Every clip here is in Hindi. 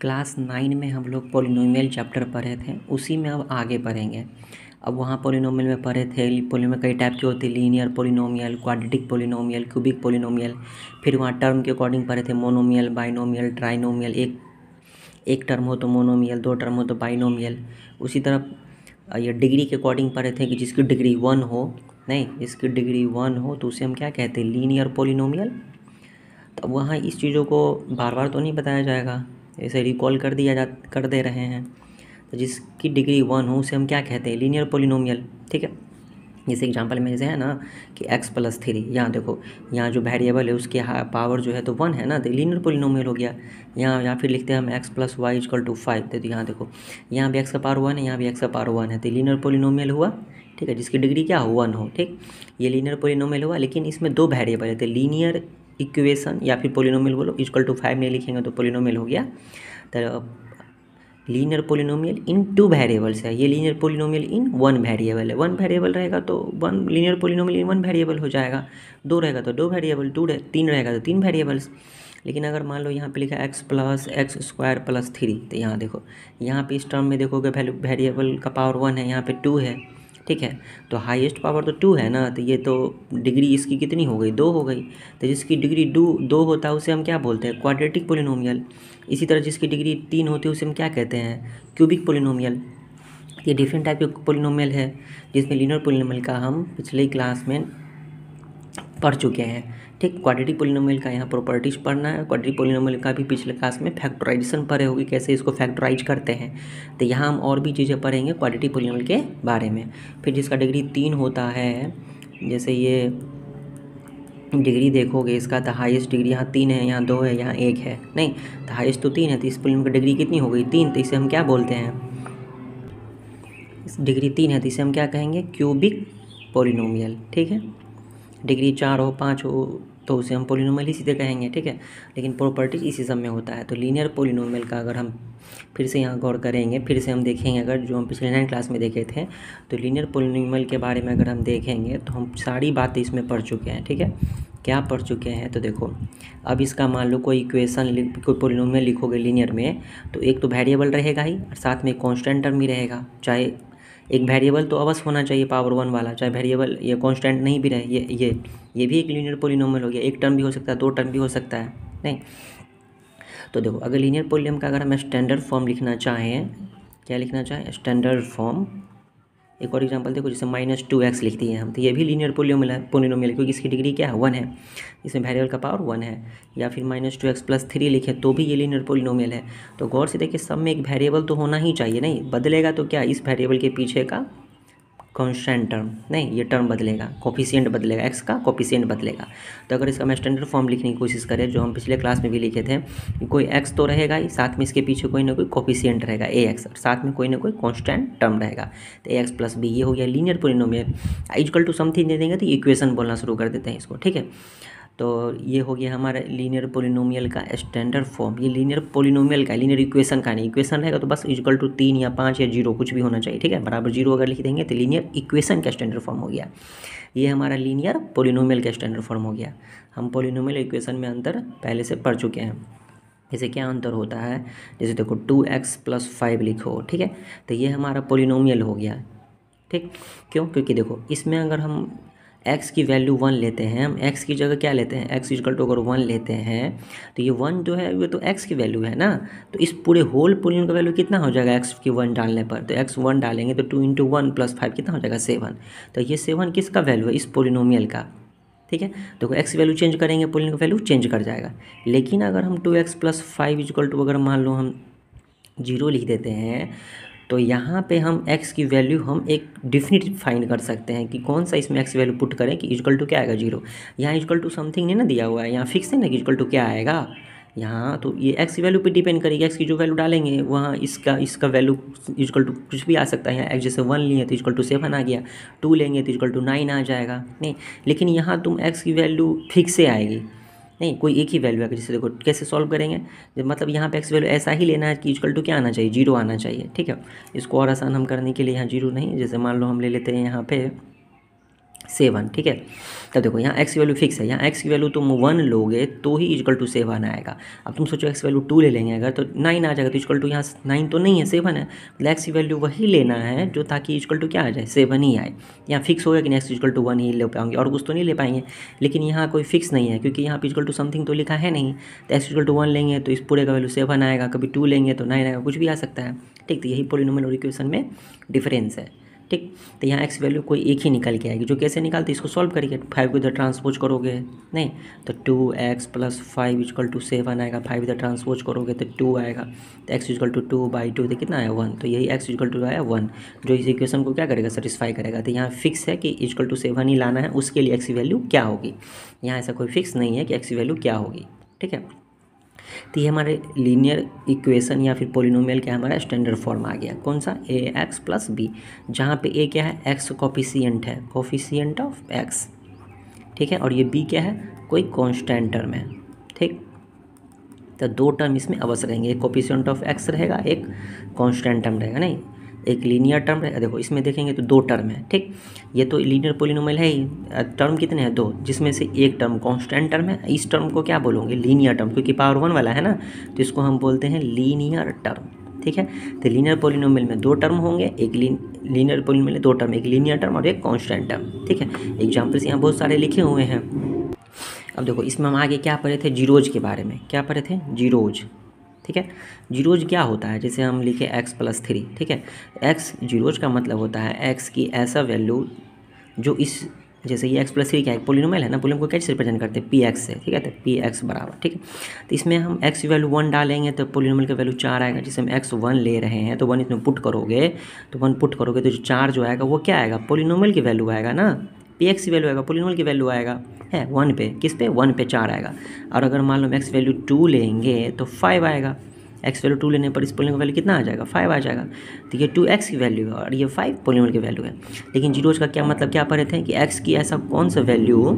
क्लास 9 में हम लोग पोलिनोमियल चैप्टर पढ़े थे, उसी में अब आगे पढ़ेंगे। अब वहाँ पोलिनोमियल में पढ़े थे, पोलिनोमियल कई टाइप के होते हैं, linear polynomial, quadratic polynomial, cubic polynomial. फिर वहाँ टर्म के अकॉर्डिंग पढ़े थे, मोनोमियल, बाइनोमियल, ट्राइनोमियल। एक टर्म हो तो मोनोमियल, 2 टर्म हो तो बाइनोमियल। उसी तरह ये डिग्री के अकॉर्डिंग पढ़े थे कि जिसकी डिग्री 1 हो, नहीं जिसकी डिग्री 1 हो तो उसे हम क्या कहते हैं, लीनियर पोलिनोमियल। तो वहाँ इस चीज़ों को बार बार तो नहीं बताया जाएगा, ऐसे रिकॉल कर दे रहे हैं। तो जिसकी डिग्री 1 हो उसे हम क्या कहते हैं, लीनियर पोलिनोमियल। ठीक है, जैसे एग्जांपल में जैसे है ना कि x+3, यहाँ देखो, यहाँ जो वेरिएबल है उसके पावर जो है तो 1 है ना, तो लीनियर पोलिनोमियल हो गया। यहाँ या फिर लिखते हैं हम x+y=5, तो यहाँ देखो, यहाँ भी x का पावर 1 है, यहाँ भी x का पावर 1 है, तो लीनियर पोलिनोमियल हुआ। ठीक है, जिसकी डिग्री क्या हो, 1 हो। ठीक, ये लीनियर पोलिनोमियल हुआ, लेकिन इसमें 2 वेरिएबल है, तो लीनियर इक्वेशन या फिर पोलिनोमियल बोलो, =5 नहीं लिखेंगे तो पोलिनोमियल हो गया। तो लीनियर पोलिनोमियल इन 2 वेरिएबल्स है, ये लीनियर पोलिनोमियल इन 1 वेरिएबल है। 1 वेरिएबल रहेगा तो 1 लीनियर पोलिनोमियल इन 1 वेरिएबल हो जाएगा, 2 रहेगा तो 2 वेरिएबल, 3 रहेगा तो 3 वेरिएबल्स। लेकिन अगर मान लो यहाँ पे लिखा x+x² + 3, तो यहाँ देखो, यहाँ पे इस टर्म में देखोगे वेरिएबल का पावर 1 है, यहाँ पे 2 है। ठीक है, तो हाईएस्ट पावर तो 2 है ना, तो ये तो डिग्री इसकी कितनी हो गई, 2 हो गई। तो जिसकी डिग्री 2 होता है उसे हम क्या बोलते हैं, क्वाड्रेटिक पोलिनोमियल। इसी तरह जिसकी डिग्री 3 होती है उसे हम क्या कहते हैं, क्यूबिक पोलिनोमियल। ये डिफरेंट टाइप के पोलिनोमियल है, जिसमें लीनियर पोलिनोमियल का हम पिछले क्लास में पढ़ चुके हैं। ठीक, क्वाड्रेटिक पोलिनोमियल का यहाँ प्रॉपर्टीज पढ़ना है। क्वाड्रेटिक पोलिनोमियल का भी पिछले क्लास में फैक्टराइजेशन पढ़े होगी, कैसे इसको फैक्टराइज करते हैं। तो यहाँ हम और भी चीज़ें पढ़ेंगे क्वाड्रेटिक पोलिनोमियल के बारे में। फिर जिसका डिग्री 3 होता है, जैसे ये डिग्री देखोगे इसका, तो हाईएस्ट डिग्री यहाँ 3 है, यहाँ 2 है, यहाँ 1 है, नहीं तो हाईएस्ट तो 3 है, तो इस पोलिनोमियल की डिग्री कितनी हो गई, 3। तो इसे हम क्या बोलते हैं, इस डिग्री 3 है तो इसे हम क्या कहेंगे, क्यूबिक पोलिनोमियल। ठीक है, डिग्री 4 हो, 5 हो तो उसे हम पोलिनोमियल ही सीधे कहेंगे। ठीक है, लेकिन प्रॉपर्टीज इसी सब में होता है। तो लीनियर पोलिनोमियल का अगर हम फिर से यहाँ गौर करेंगे, फिर से हम देखेंगे, अगर जो हम पिछले 9 क्लास में देखे थे, तो लीनियर पोलिनोमियल के बारे में अगर हम देखेंगे तो हम सारी बातें इसमें पढ़ चुके हैं। ठीक है, क्या पढ़ चुके हैं, तो देखो, अब इसका मान लो कोई इक्वेशन, कोई पोलिनोमियल लिखोगे लीनियर में, तो एक तो वेरिएबल रहेगा ही, और साथ में कॉन्स्टेंट टर्म भी रहेगा। चाहे एक वेरिएबल तो अवश्य होना चाहिए पावर 1 वाला, चाहे वेरिएबल ये कांस्टेंट नहीं भी रहे, ये भी एक लीनियर पोलिनोमियल हो गया। एक टर्म भी हो सकता है, 2 टर्म भी हो सकता है, नहीं। तो देखो, अगर लीनियर पोलिनोमियल का अगर हम स्टैंडर्ड फॉर्म लिखना चाहें, क्या लिखना चाहें, स्टैंडर्ड फॉर्म। एक और एग्जांपल देखो, जैसे -2x लिख दिए हम, तो ये भी लीनियर पोलिनोमियल है, क्योंकि इसकी डिग्री क्या है, 1 है, इसमें वेरिएबल का पावर 1 है। या फिर -2x+3 लिखे तो भी ये लीनियर पोलिनोमियल है। तो गौर से देखिए, सब में एक वेरिएबल तो होना ही चाहिए, नहीं बदलेगा तो क्या, इस वेरिएबल के पीछे का कांस्टेंट टर्म, नहीं ये टर्म बदलेगा, कोफिशिएंट बदलेगा, एक्स का कोफिशिएंट बदलेगा। तो अगर इसका मैं स्टैंडर्ड फॉर्म लिखने की कोशिश करें, जो हम पिछले क्लास में भी लिखे थे, कि कोई एक्स तो रहेगा ही, साथ में इसके पीछे कोई ना कोई कोफिशिएंट रहेगा ax, और साथ में कोई ना कोई कांस्टेंट टर्म रहेगा। तो ax+b ये हो गया linear polynomial. Equal to something दे देंगे तो इक्वेशन बोलना शुरू कर देते हैं इसको। ठीक है, तो ये हो गया हमारा लीनियर पोलिनोमियल का स्टैंडर्ड फॉर्म। ये लीनियर पोलिनोमियल का, लीनियर इक्वेशन का नहीं, इक्वेशन रहेगा तो बस = 3 या 5 या 0 कुछ भी होना चाहिए। ठीक है, बराबर 0 अगर लिख देंगे तो लीनियर इक्वेशन का स्टैंडर्ड फॉर्म हो गया। ये हमारा लीनियर पोलिनोमियल का स्टैंडर्ड फॉर्म हो गया। हम पोलिनोमियल इक्वेशन में अंतर पहले से पढ़ चुके हैं। जैसे क्या अंतर होता है, जैसे देखो 2x+5 लिखो। ठीक है, तो ये हमारा पोलिनोमियल हो गया। ठीक, क्यों, क्योंकि देखो इसमें अगर हम x की वैल्यू 1 लेते हैं, हम x की जगह क्या लेते हैं, x अगर 1 लेते हैं, तो ये 1 जो है वो तो x की वैल्यू है ना। तो इस पूरे होल पोलिनोमियल का वैल्यू कितना हो जाएगा x की 1 डालने पर, तो x 1 डालेंगे तो 2 × 1 + 5 कितना हो जाएगा, 7। तो ये 7 किसका वैल्यू है, इस पोलिनोमियल का। ठीक है, देखो x की वैल्यू चेंज करेंगे, पोलिनोमियल का वैल्यू चेंज कर जाएगा। लेकिन अगर हम 2x+5 अगर मान लो हम 0 लिख देते हैं, तो यहाँ पे हम x की वैल्यू हम एक डिफिनिट फाइंड कर सकते हैं कि कौन सा इसमें x की वैल्यू पुट करें कि = क्या आएगा, 0। यहाँ = समथिंग नहीं ना दिया हुआ है, यहाँ फिक्स है ना कि = क्या आएगा यहाँ। तो ये x की वैल्यू पे डिपेंड करेगी, x की जो वैल्यू डालेंगे वहाँ इसका वैल्यू = कुछ भी आ सकता है। यहाँ x जैसे 1 लिए तो =7 आ गया, 2 लेंगे तो =9 आ जाएगा, नहीं। लेकिन यहाँ तुम x की वैल्यू फिक्स से आएगी, नहीं कोई एक ही वैल्यू है। जैसे देखो कैसे सॉल्व करेंगे, जब मतलब यहाँ पे x वैल्यू ऐसा ही लेना है कि = क्या आना चाहिए, 0 आना चाहिए। ठीक है, इसको और आसान हम करने के लिए यहाँ 0 नहीं, जैसे मान लो हम ले लेते हैं यहाँ पे 7, ठीक है। तब देखो यहाँ एक्स की वैल्यू फिक्स है, यहाँ एक्स की वैल्यू तुम 1 लोगे तो ही इक्वल टू 7 आएगा। अब तुम सोचो एक्स वैल्यू 2 ले लेंगे अगर, तो 9 आ जाएगा, तो इक्वल टू यहाँ 9 तो नहीं है, 7 है। मतलब एक्स की वैल्यू वही लेना है जो ताकि इक्वल टू क्या आ जाए, 7 ही आए। यहाँ फिक्स हो गया कि एक्स इक्वल टू 1 ही ले पाएंगे, और कुछ तो नहीं ले पाएंगे। लेकिन यहाँ कोई फिक्स नहीं है, क्योंकि यहाँ पे इक्वल टू समथिंग तो लिखा है नहीं। तो एक्स इक्वल टू 1 लेंगे तो इस पूरे का वैल्यू 7 आएगा, कभी 2 लेंगे तो 9 आएगा, कुछ भी आ सकता है, ठीक। तो यही पॉलिनोमियल और इक्वेशन में डिफरेंस है, ठीक। तो यहाँ एक्स वैल्यू कोई एक ही निकल के आएगी, जो कैसे निकालते इसको सॉल्व करिए। 5 को इधर ट्रांसपोज करोगे, नहीं तो 2x + 5 इक्वल टू 7 आएगा। 5 इधर ट्रांसपोज करोगे तो 2 आएगा, तो x इक्वल टू 2/2 तो कितना आया 1। तो यही x इक्वल टू आया 1, जो इस इक्वेशन को क्या करेगा, सेटिस्फाई करेगा। तो यहाँ फिक्स है कि इक्वल टू 7 ही लाना है, उसके लिए x की वैल्यू क्या होगी। यहाँ ऐसा कोई फिक्स नहीं है कि x की वैल्यू क्या होगी, ठीक है। तो ये हमारे लीनियर इक्वेशन या फिर पॉलिनोमियल क्या हमारा स्टैंडर्ड फॉर्म आ गया, कौन सा, ax + b, जहाँ पे a क्या है, x कोफिशिएंट है, कोफिशिएंट ऑफ x, ठीक है। और ये b क्या है, कोई कांस्टेंट टर्म है, ठीक। तो 2 टर्म इसमें अवश्य रहेंगे, एक कोफिशिएंट ऑफ x रहेगा, एक कांस्टेंट टर्म रहेगा, नहीं एक लीनियर टर्म रहेगा। देखो इसमें देखेंगे तो 2 टर्म है, ठीक। ये तो लीनियर पॉलिनोमियल है ही, टर्म कितने हैं, 2, जिसमें से एक टर्म कांस्टेंट टर्म है। इस टर्म को क्या बोलोगे, लीनियर टर्म, क्योंकि पावर 1 वाला है ना, तो इसको हम बोलते हैं लीनियर टर्म, ठीक है। तो लीनियर पॉलिनोमियल में 2 टर्म होंगे, एक लीनियर पॉलिनोमियल में 2 टर्म, एक लीनियर टर्म और एक कांस्टेंट टर्म, ठीक है। एग्जाम्पल्स यहाँ बहुत सारे लिखे हुए हैं। अब देखो इसमें हम आगे क्या पढ़े थे, जीरोज के बारे में, क्या पढ़े थे, जीरोज, ठीक है। जीरोज क्या होता है, जैसे हम लिखे x + 3, ठीक है। x जीरोज का मतलब होता है x की ऐसा वैल्यू जो इस, जैसे ये x + 3 क्या है, पॉलिनोमियल है ना, पॉलिनोमियल को कैसे रिप्रेजेंट करते हैं, px से, ठीक है। तो px बराबर, ठीक है। तो इसमें हम x की वैल्यू 1 डालेंगे तो पॉलिनोमियल का वैल्यू 4 आएगा। जिसे हम x 1 ले रहे हैं तो 1 इसमें पुट करोगे, तो 1 पुट करोगे तो जो 4 जो आएगा वो क्या आएगा, पॉलिनोमियल की वैल्यू आएगा ना, px की वैल्यू आएगा, पॉलिनोमियल की वैल्यू आएगा है 1 पे, किस पे, 1 पे 4 आएगा। और अगर मान लो हम x वैल्यू 2 लेंगे तो 5 आएगा। x वैल्यू 2 लेने पर इस पॉलिनोमियल का वैल्यू कितना आ जाएगा, 5 आ जाएगा। तो ये 2x की वैल्यू है और ये 5 पॉलिनोमियल की वैल्यू है। लेकिन जीरोज का क्या मतलब, क्या पढ़े थे कि x की ऐसा कौन सा वैल्यू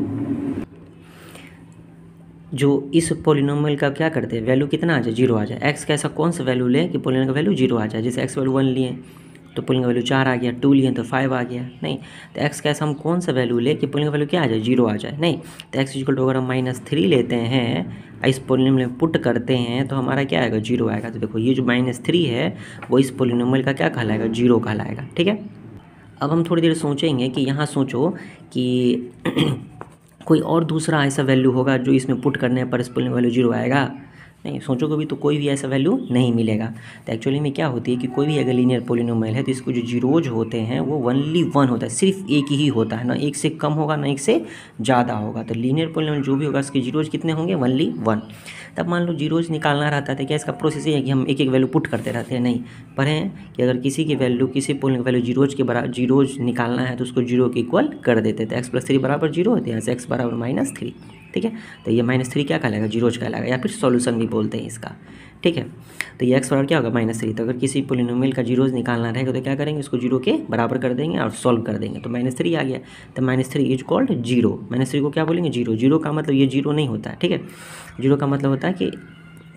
जो इस पॉलिनोमियल का क्या करते हैं, वैल्यू कितना आ जाए, 0 आ जाए। x का ऐसा कौन सा वैल्यू ले कि पॉलिनोमियल का वैल्यू 0 आ जाए। जैसे x वैल्यू 1 लिए तो पॉलिनोमियल का वैल्यू 4 आ गया, 2 लिए तो 5 आ गया, नहीं। तो x का ऐसा हम कौन सा वैल्यू ले कि पॉलिनोमियल का वैल्यू क्या आ जाए, 0 आ जाए, नहीं। तो x इक्वल टू अगर हम -3 लेते हैं, इस पॉलिनोमियल में पुट करते हैं तो हमारा क्या आएगा, 0 आएगा। तो देखो ये जो -3 है वो इस पॉलिनोमियल का क्या कहलाएगा, 0 कहलाएगा, ठीक है। अब हम थोड़ी देर सोचेंगे कि यहाँ सोचो कि कोई और दूसरा ऐसा वैल्यू होगा जो इसमें पुट करने पर इस पॉलिनोमियल वैल्यू 0 आएगा, नहीं। सोचोगे भी तो कोई भी ऐसा वैल्यू नहीं मिलेगा। तो एक्चुअली में क्या होती है कि कोई भी अगर लीनियर पॉलिनोमियल है तो इसको जो जीरोज होते हैं वो ओनली 1 होता है, सिर्फ एक ही होता है, ना एक से कम होगा ना एक से ज़्यादा होगा। तो लीनियर पॉलिनोमियल जो भी होगा उसके जीरोज कितने होंगे, ओनली 1। तब मान लो जीरोज निकालना रहता है, क्या इसका प्रोसेस ये है कि हम एक एक वैल्यू पुट करते रहते हैं, नहीं। पढ़ें कि अगर किसी की वैल्यू, किसी पॉलिनोमियल की वैल्यू जीरोज के बराबर, जीरोज निकालना है तो उसको 0 के इक्वल कर देते थे। x + 3 बराबर 0 होते हैं, यहाँ से x बराबर -3, ठीक है। तो ये -3 क्या कहलाएगा, जीरोज कहलाएगा, या फिर सॉल्यूशन भी बोलते हैं इसका, ठीक है। तो ये x बराबर क्या होगा, -3। तो अगर किसी पॉलिनोमियल का जीरोज निकालना रहेगा तो क्या करेंगे, इसको 0 के बराबर कर देंगे और सॉल्व कर देंगे, तो -3 आ गया। तो -3 इज कॉल्ड 0। -3 को क्या बोलेंगे, 0। 0 का मतलब ये 0 नहीं होता है, ठीक है। 0 का मतलब होता है कि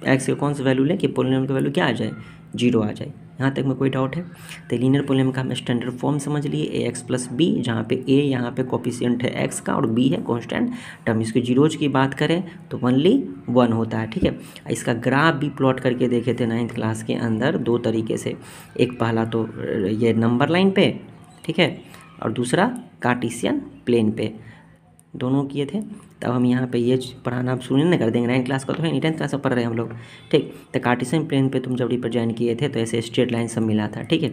x के कौन सा वैल्यू लें कि पॉलिनोमियल का वैल्यू क्या आ जाए, 0 आ जाए। यहाँ तक में कोई डाउट है। तो लीनियर पॉलिनोमियल का हम स्टैंडर्ड फॉर्म समझ लिए, ax + b, जहाँ पे a यहाँ पे कोफिशिएंट है x का और b है कांस्टेंट टर्म। इसके जीरोज की बात करें तो ओनली 1 होता है, ठीक है। इसका ग्राफ भी प्लॉट करके देखे थे 9th क्लास के अंदर 2 तरीके से। एक पहला तो ये नंबर लाइन पे, ठीक है, और दूसरा कार्टेशियन प्लेन पे, दोनों किए थे। तब हम यहाँ पे ये पढ़ाना अब शुरू नहीं कर देंगे, 9th क्लास का तो है नहीं, 10th क्लास में पढ़ रहे हैं हम लोग, ठीक। तो कार्टेशियन प्लेन पे तुम जब रिप्रेजेंट किए थे तो ऐसे स्ट्रेट लाइन सब मिला था, ठीक है,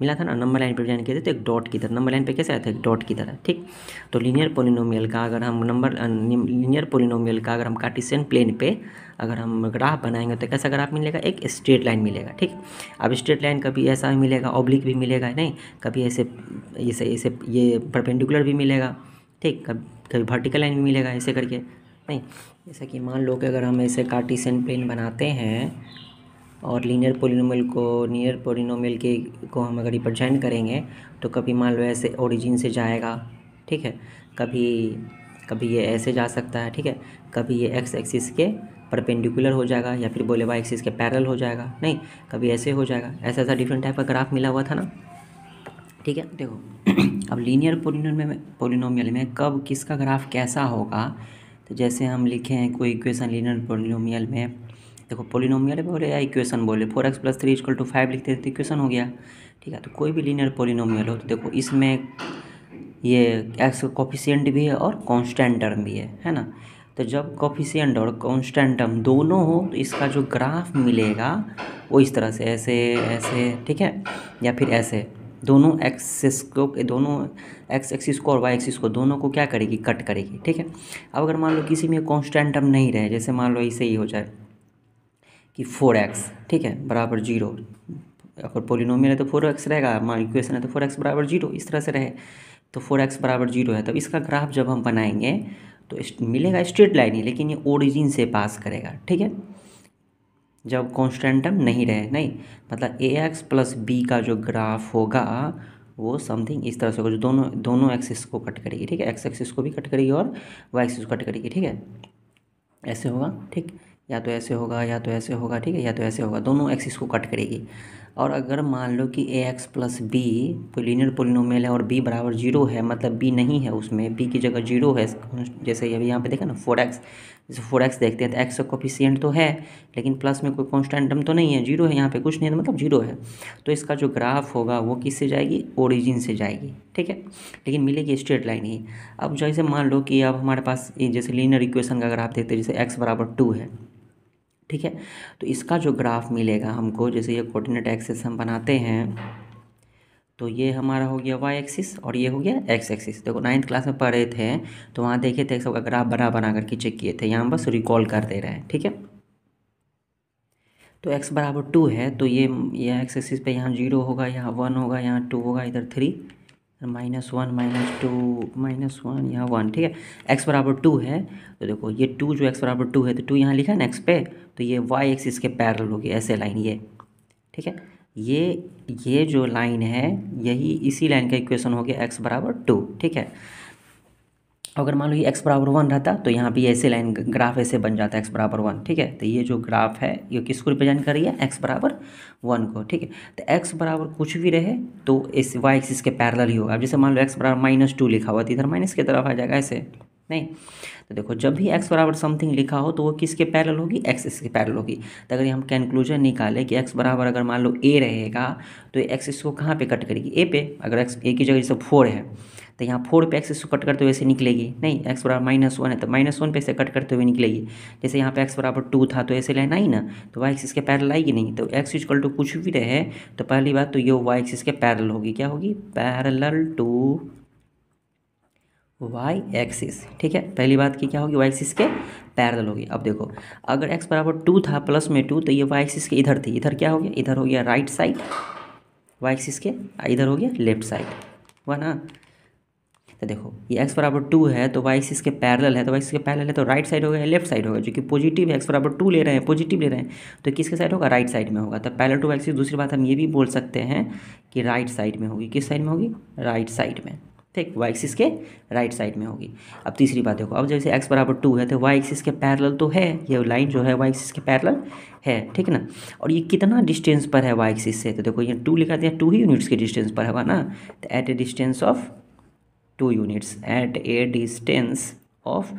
मिला था ना। नंबर लाइन पे रिप्रेजेंट किए थे तो एक डॉट की तरह, नंबर लाइन पे कैसे आया था, एक डॉट की तरह, ठीक। तो लीनियर पॉलिनोमियल का अगर हम लीनियर पॉलिनोमियल का अगर हम कार्टेशियन प्लेन पे अगर हम ग्राफ बनाएंगे तो कैसा ग्राफ मिलेगा, एक स्ट्रेट लाइन मिलेगा, ठीक। अब स्ट्रेट लाइन कभी ऐसा भी मिलेगा, ऑब्लिक भी मिलेगा, नहीं, कभी ऐसे ऐसे ये परपेंडिकुलर भी मिलेगा, ठीक, कभी वर्टिकल लाइन भी मिलेगा, ऐसे करके, नहीं। जैसा कि मान लो कि अगर हम ऐसे कार्टेशियन प्लेन बनाते हैं और लीनियर पॉलिनोमियल के को हम अगर रिप्रेजेंट करेंगे तो कभी मान लो ऐसे ओरिजिन से जाएगा, ठीक है, कभी ये ऐसे जा सकता है, ठीक है, कभी ये x एक्सिस के परपेंडिकुलर हो जाएगा या फिर बोले y एक्सिस के पैरेलल हो जाएगा, नहीं, कभी ऐसे हो जाएगा। ऐसा ऐसा डिफरेंट टाइप का ग्राफ मिला हुआ था ना। ठीक है। देखो अब लीनियर पोलिनोमियल में कब किसका ग्राफ कैसा होगा, तो जैसे हम लिखे हैं कोई इक्वेशन लीनियर पोलिनोमियल में, देखो पोलिनोमियल बोले या इक्वेशन बोले, 4x+3 = 5 लिखते हैं तो इक्वेशन हो गया। ठीक है, तो कोई भी लीनियर पोलिनोमियल हो तो देखो इसमें ये एक्स का कोफिशिएंट भी है और कांस्टेंट टर्म भी है ना। तो जब कोफिशिएंट और कांस्टेंट टर्म दोनों हो तो इसका जो ग्राफ मिलेगा वो इस तरह से ऐसे ऐसे, ठीक है, या फिर ऐसे दोनों एक्सिस को, दोनों एक्स एक्सिस को और वाई एक्सिस को, दोनों को क्या करेगी, कट करेगी। ठीक है, अब अगर मान लो किसी में कांस्टेंट टर्म नहीं रहे, जैसे मान लो ऐसे ही हो जाए कि 4x, ठीक है, बराबर 0, अगर पोलिनोमियल है तो 4x रहेगा, मान इक्वेशन है तो 4x बराबर 0, इस तरह से रहे तो 4x बराबर 0 है, तब इसका ग्राफ जब हम बनाएंगे तो मिलेगा स्ट्रेट लाइन ही, लेकिन ये ओरिजिन से पास करेगा। ठीक है, जब कांस्टेंट टर्म नहीं रहे, नहीं मतलब ax+b का जो ग्राफ होगा वो समथिंग इस तरह से होगा, जो दोनों एक्सिस को कट करेगी। ठीक है, एक्स एक्सिस को भी कट करेगी और वाई एक्सिस को कट करेगी। ठीक है, ऐसे होगा, ठीक, या तो ऐसे होगा या तो ऐसे होगा, ठीक है, या तो ऐसे होगा, दोनों एक्सिस को कट करेगी। और अगर मान लो कि ax+b लीनियर पोलिनोमियल है और b बराबर 0 है, मतलब b नहीं है उसमें, b की जगह 0 है, जैसे अभी यहाँ पे देखा ना 4x, जैसे 4x देखते हैं तो x का कोफिशिएंट तो है लेकिन प्लस में कोई कांस्टेंट टर्म तो नहीं है, 0 है यहाँ पे, कुछ नहीं है तो मतलब 0 है, तो इसका जो ग्राफ होगा वो किससे जाएगी, ओरिजिन से जाएगी। ठीक है, लेकिन मिलेगी स्ट्रेट लाइन ही। अब जैसे मान लो कि अब हमारे पास जैसे लीनियर इक्वेशन का ग्राफ देखते हैं, जैसे x बराबर 2 है, ठीक है, तो इसका जो ग्राफ मिलेगा हमको, जैसे ये कोऑर्डिनेट एक्सिस हम बनाते हैं तो ये हमारा हो गया वाई एक्सिस और ये हो गया एक्स एक्सिस। देखो 9th क्लास में पढ़े थे तो वहाँ देखे थे सबका ग्राफ बना करके चेक किए थे, यहाँ बस रिकॉल कर दे रहे हैं। ठीक है, तो x बराबर 2 है तो ये एक्स एक्सिस पे यहाँ 0 होगा, यहाँ 1 होगा, यहाँ 2 होगा, इधर 3, -1 -2 -1, यहाँ 1। ठीक है, x बराबर 2 है तो देखो ये 2 जो x बराबर 2 है तो 2 यहाँ लिखा है ना x पे, तो ये y एक्सिस के पैरेलल होगी, ऐसे लाइन ये। ठीक है, ये जो लाइन है यही इसी लाइन का इक्वेशन हो गया x बराबर 2। ठीक है, अगर मान लो ये x बराबर 1 रहता तो यहाँ भी ऐसे लाइन ग्राफ ऐसे बन जाता है x बराबर 1। ठीक है, तो ये जो ग्राफ है ये किसको रिप्रेजेंट कर रही है, x बराबर 1 को। ठीक है, तो x बराबर कुछ भी रहे तो इस y एक्सिस के पैरेलल ही होगा। अब जैसे मान लो x बराबर -2 लिखा हुआ तो इधर माइनस की तरफ आ जाएगा, ऐसे नहीं। तो देखो जब भी x बराबर समथिंग लिखा हो तो वो किसके पैरेलल होगी, एक्सिस के पैरेलल होगी। तो अगर हम कंक्लूजन निकालें कि x बराबर अगर मान लो a रहेगा तो एक्सिस को कहाँ पे कट करेगी, a पे। अगर x a की जगह जैसे 4 है तो यहाँ 4 पे एक्सिस को कट करते हुए ऐसे निकलेगी, नहीं x बराबर -1 है तो -1 पे से कट करते हुए निकलेगी। जैसे यहाँ पे x बराबर 2 था तो ऐसे लाइन आई ना, तो y एक्सिस के पैरेलल आएगी नहीं। तो x इक्वल टू कुछ भी रहे तो पहली बात तो ये y एक्सिस के पैरेलल होगी, क्या होगी, पैरेलल टू वाई एक्सिस। ठीक है, पहली बात की क्या होगी, वाई एक्सिस के पैरेलल होगी। अब देखो अगर x बराबर 2 था प्लस में 2 तो ये वाई एक्सिस के इधर थी, इधर क्या हो गया, इधर हो गया राइट साइड वाई एक्सिस के, इधर हो गया लेफ्ट साइड, हुआ ना। तो देखो ये x बराबर 2 है तो वाई एक्सिस के पैरेलल है, तो वाई एक्सिस के पैरेलल है तो राइट साइड हो गया, लेफ्ट साइड होगा, जो कि पॉजिटिव है। x बराबर 2 ले रहे हैं, पॉजिटिव ले रहे हैं तो किसके साइड होगा, राइट साइड में होगा। तो पैरेलल टू एक्सिस, दूसरी बात हम ये भी बोल सकते हैं कि राइट साइड में होगी। किस साइड में होगी, राइट साइड में। ठीक, वाई एक्सिस के राइट साइड में होगी। अब तीसरी बात देखो, अब जैसे x बराबर 2 है तो वाई एक्सिस के पैरेलल तो है, ये लाइन जो है वाई एक्सिस के पैरेलल है। ठीक है ना, और ये कितना डिस्टेंस पर है वाई एक्सिस से, तो देखो ये 2 लिखा दिया, 2 ही यूनिट्स के डिस्टेंस पर होगा ना। तो at a distance of 2 units, at a distance of,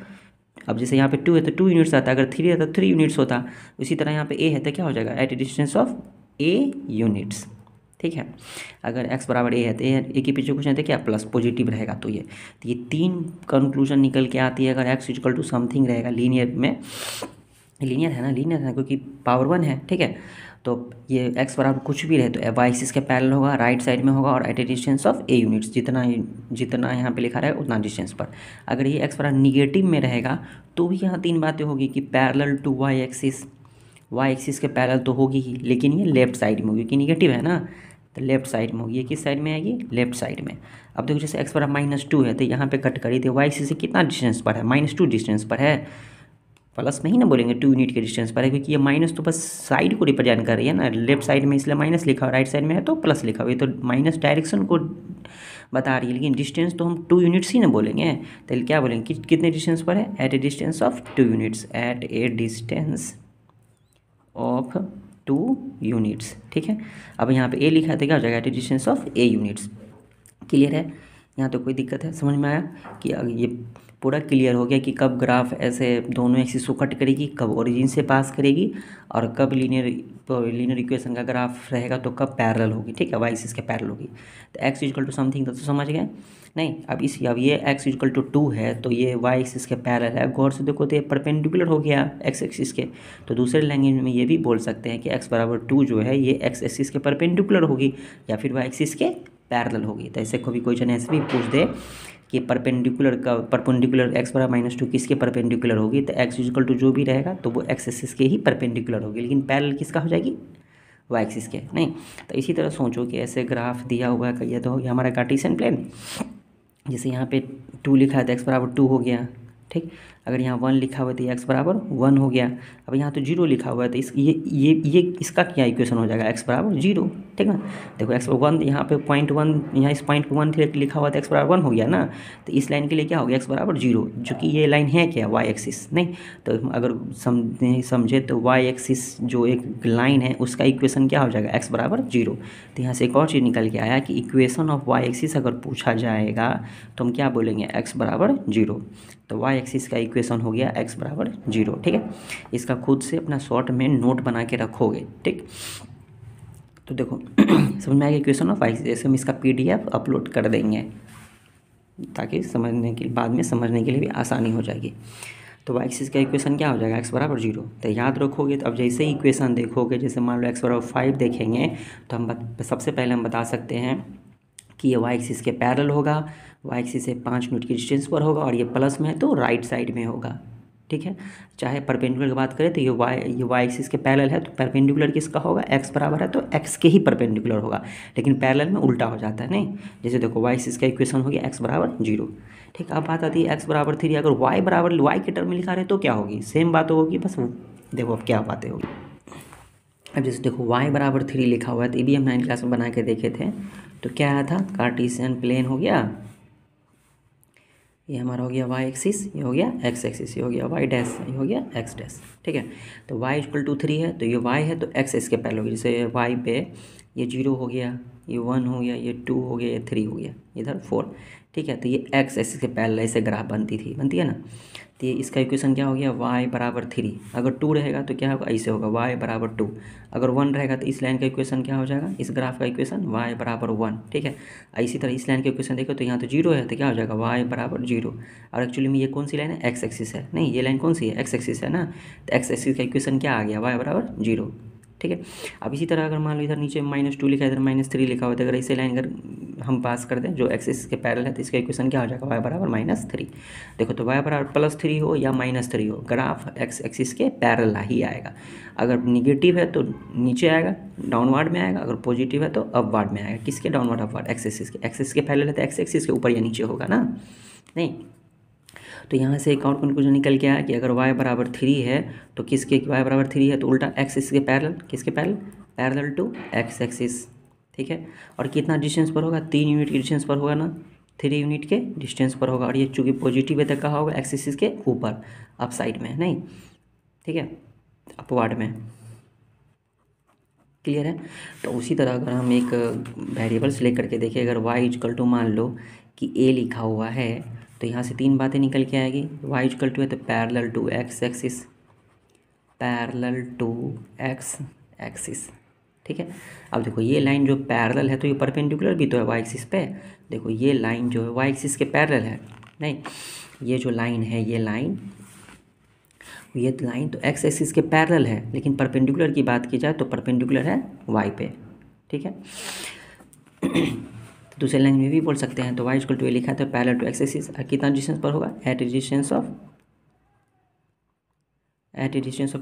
अब जैसे यहाँ पे 2 है तो 2 यूनिट्स आता, अगर 3 है तो 3 यूनिट्स होता। उसी तरह यहाँ पे a है तो क्या हो जाएगा, at a distance of a units. ठीक है, अगर x बराबर a है तो a के पीछे कुछ नहीं तो क्या प्लस पॉजिटिव रहेगा। तो ये 3 कंक्लूजन निकल के आती है अगर x इक्वल टू समथिंग रहेगा लीनियर में, लीनियर है ना, लीनियर है क्योंकि पावर 1 है। ठीक है, तो ये x बराबर कुछ भी रहे तो वाई एक्सिस के पैरेलल होगा, राइट साइड में होगा और at a distance of a units, जितना यहाँ पे लिखा रहेगा उतना डिस्टेंस पर। अगर ये x बराबर निगेटिव में रहेगा तो भी यहाँ 3 बातें होगी कि पैरेलल टू वाई एक्सिस के पैरेलल तो होगी ही, लेकिन ये लेफ्ट साइड में होगी क्योंकि निगेटिव है ना, तो लेफ्ट साइड में होगी। ये किस साइड में आएगी, लेफ्ट साइड में। अब देखो जैसे x बराबर -2 है तो यहाँ पे कट करी, तो वाई एक्सिस से कितना डिस्टेंस पर है, -2 डिस्टेंस पर है, प्लस में ही ना बोलेंगे 2 यूनिट के डिस्टेंस पर है, क्योंकि ये माइनस तो बस साइड को रिप्रेजेंट कर रही है ना, लेफ्ट साइड में इसलिए माइनस लिखा हुआ, राइट साइड में है तो प्लस लिखा हुआ, ये तो माइनस डायरेक्शन को बता रही है, लेकिन डिस्टेंस तो हम 2 यूनिट्स ही ना बोलेंगे। तो क्या बोलेंगे कितने डिस्टेंस पर है, at a distance of 2 units, at a distance of 2 units. ठीक है, अब यहाँ पे a लिखा है तो क्या हो जाएगा, at a distance of a units. Clear है? यहाँ तो कोई दिक्कत है? समझ में आया कि ये पूरा क्लियर हो गया कि कब ग्राफ ऐसे दोनों एक्सिस को कट करेगी, कब ओरिजिन से पास करेगी, और कब लीनियर इक्वेशन का ग्राफ रहेगा तो कब पैरेलल होगी। ठीक है, वाई एक्सिस के पैरेलल होगी। तो एक्स इक्वल टू समथिंग तो समझ गए? नहीं, अब ये एक्स इक्वल टू 2 है तो ये वाई एक्सिस के पैरेलल है। गौर से देखो तो ये परपेंडिकुलर हो गया एक्स एक्सिस के। तो दूसरे लैंग्वेज में ये भी बोल सकते हैं कि एक्स बराबर 2 जो है ये एक्स एक्सिस के परपेंडिकुलर होगी या फिर वाई एक्सिस के पैरेलल होगी। तो ऐसे कभी क्वेश्चन ऐसे भी पूछ दे कि परपेंडिकुलर एक्स बराबर -2 किसके परपेंडिकुलर होगी, तो एक्स इक्वल टू जो भी रहेगा तो वो एक्स एक्सिस के ही परपेंडिकुलर होगी, लेकिन पैरेलल किसका हो जाएगी? वाई एक्सिस के। नहीं, तो इसी तरह सोचो कि ऐसे ग्राफ दिया हुआ है, ये तो हो गया हमारा कार्टेशियन प्लेन। जैसे यहाँ पे 2 लिखा है तो एक्स बराबर 2 हो गया। ठीक, अगर यहाँ 1 लिखा हुआ है तो एक्स बराबर 1 हो गया। अब यहाँ तो 0 लिखा हुआ है तो ये इसका क्या इक्वेशन हो जाएगा? एक्स बराबर 0। ठीक ना? देखो एक्स 1 यहाँ पे 0.1, यहाँ इस पॉइंट पे 1 लिखा हुआ तो एक्स बराबर 1 हो गया ना। तो इस लाइन के लिए क्या हो गया? एक्स बराबर 0, जो कि ये लाइन है क्या? Y axis. नहीं, तो अगर समझे तो वाई एक्सिस जो एक लाइन है उसका इक्वेशन क्या हो जाएगा? एक्स बराबर 0। तो यहाँ से एक और चीज़ निकल के आया कि इक्वेशन ऑफ वाई एक्सिस अगर पूछा जाएगा तो हम क्या बोलेंगे? एक्स बराबर 0। तो वाई एक्सिस का इक्वेशन हो गया एक्स बराबर 0। ठीक है, इसका खुद से अपना शॉर्ट में नोट बना के रखोगे। ठीक, तो देखो समझ में आएगा इक्वेशन ऑफ वाई एक्सिस। जैसे हम इसका PDF अपलोड कर देंगे ताकि समझने के बाद में समझने के लिए भी आसानी हो जाएगी। तो वाई एक्सिस का इक्वेशन क्या हो जाएगा? एक्स बराबर 0। तो याद रखोगे तो अब जैसे ही इक्वेशन देखोगे, जैसे मान लो एक्स बराबर 5 देखेंगे तो हम सबसे पहले हम बता सकते हैं कि ये वाई एक्सिस के पैरेलल होगा, वाई एक्सिस से 5 यूनिट की डिस्टेंस पर होगा, और ये प्लस में है तो राइट साइड में होगा। ठीक है, चाहे परपेंडिकुलर की बात करें तो ये वाई एक्सिस के पैरेलल है तो परपेंडिकुलर किसका होगा? एक्स बराबर है तो एक्स के ही परपेंडिकुलर होगा, लेकिन पैरेलल में उल्टा हो जाता है। नहीं, जैसे देखो वाई एक्सिस का इक्वेशन हो गया एक्स बराबर 0। ठीक, अब बात आती है एक्स बराबर 3। अगर वाई बराबर वाई के टर्म में लिखा रहे तो क्या होगी? सेम बात होगी, बस देखो अब क्या बातें होगी। अब जैसे देखो y बराबर 3 लिखा हुआ है तो ये भी हम 9th क्लास में बना के देखे थे। तो क्या आया था? कार्टेशियन प्लेन हो गया, ये हमारा हो गया वाई एक्सिस, ये हो गया एक्स एक्सिस, ये हो गया वाई डैश, ये हो गया एक्स डैश। ठीक है, तो y इक्वल टू 3 है तो ये y है तो x इसके पहले होगी। जैसे y पे ये 0 हो गया, ये 1 हो गया, ये 2 हो गया, ये 3 हो गया, इधर 4। ठीक है, तो ये x एक्सिस के पहले ऐसे ग्राफ बनती है ना। तो ये इसका इक्वेशन क्या हो गया? y बराबर 3। अगर 2 रहेगा तो क्या होगा? ऐसे होगा y बराबर 2। अगर 1 रहेगा तो इस लाइन का इक्वेशन क्या हो जाएगा? इस ग्राफ का इक्वेशन y बराबर 1। ठीक है, इसी तरह इस लाइन का इक्वेशन देखो तो यहाँ तो 0 है तो क्या हो जाएगा? y बराबर 0। और एक्चुअली में ये कौन सी लाइन है? एक्स एक्सिस है। नहीं, ये लाइन कौन सी है? एक्स एक्सिस है ना। तो एक्स एक्सिस का इक्वेशन क्या आ गया? y बराबर 0। ठीक है, अब इसी तरह अगर मान लो इधर नीचे -2 लिखा है, इधर -3 लिखा हुआ है, तो अगर ऐसे लाइन अगर हम पास कर दें जो एक्सिस के पैरेलल है तो इसका इक्वेशन क्या हो जाएगा? y बराबर -3। देखो तो y बराबर +3 हो या -3 हो, ग्राफ एक्स एक्सिस के पैरेलल ही आएगा। अगर निगेटिव है तो नीचे आएगा, डाउनवर्ड में आएगा, अगर पॉजिटिव है तो अपवर्ड में आएगा। किसके डाउनवर्ड अपवर्ड? एक्स एक्सिस के। एक्सिस के पैरेलल है तो एक्स एक्सिस के ऊपर या नीचे होगा ना। नहीं, तो यहाँ से एक और कंक्लूजन निकल के आया कि अगर y बराबर 3 है तो किसके? y बराबर 3 है तो उल्टा एक्स एक्सिस के पैरेलल, किसके parallel? Parallel to x axis. ठीक है, और कितना डिस्टेंस पर होगा? 3 यूनिट की डिस्टेंस पर होगा ना, 3 यूनिट के डिस्टेंस पर होगा। और ये चूँकि पॉजिटिव है तो कहाँ होगा? एक्स एक्सिस के ऊपर, अप साइड में। नहीं, ठीक है, अपवर्ड में। क्लियर है? तो उसी तरह अगर हम एक वेरिएबल सेलेक्ट करके देखें, अगर y इक्वल टू मान लो कि a लिखा हुआ है तो यहाँ से 3 बातें निकल के आएगी। y इक्वल टू है तो parallel to x axis, parallel to x axis. ठीक है, अब देखो ये लाइन जो पैरेलल है तो ये परपेंडिकुलर भी तो है y एक्सिस पे। देखो ये लाइन जो है y एक्सिस के पैरेलल है। नहीं, ये जो लाइन है ये लाइन तो एक्स एक्सिस के पैरेलल है, लेकिन परपेंडिकुलर की बात की जाए तो परपेंडिकुलर है y पे। ठीक है, दूसरे लाइन में भी बोल सकते हैं। तो y इक्वल टू ए लिखा है तो पैरेलल टू एक्स एक्सिस कितना डिस्टेंस पर होगा? एट ए डिस्टेंस ऑफ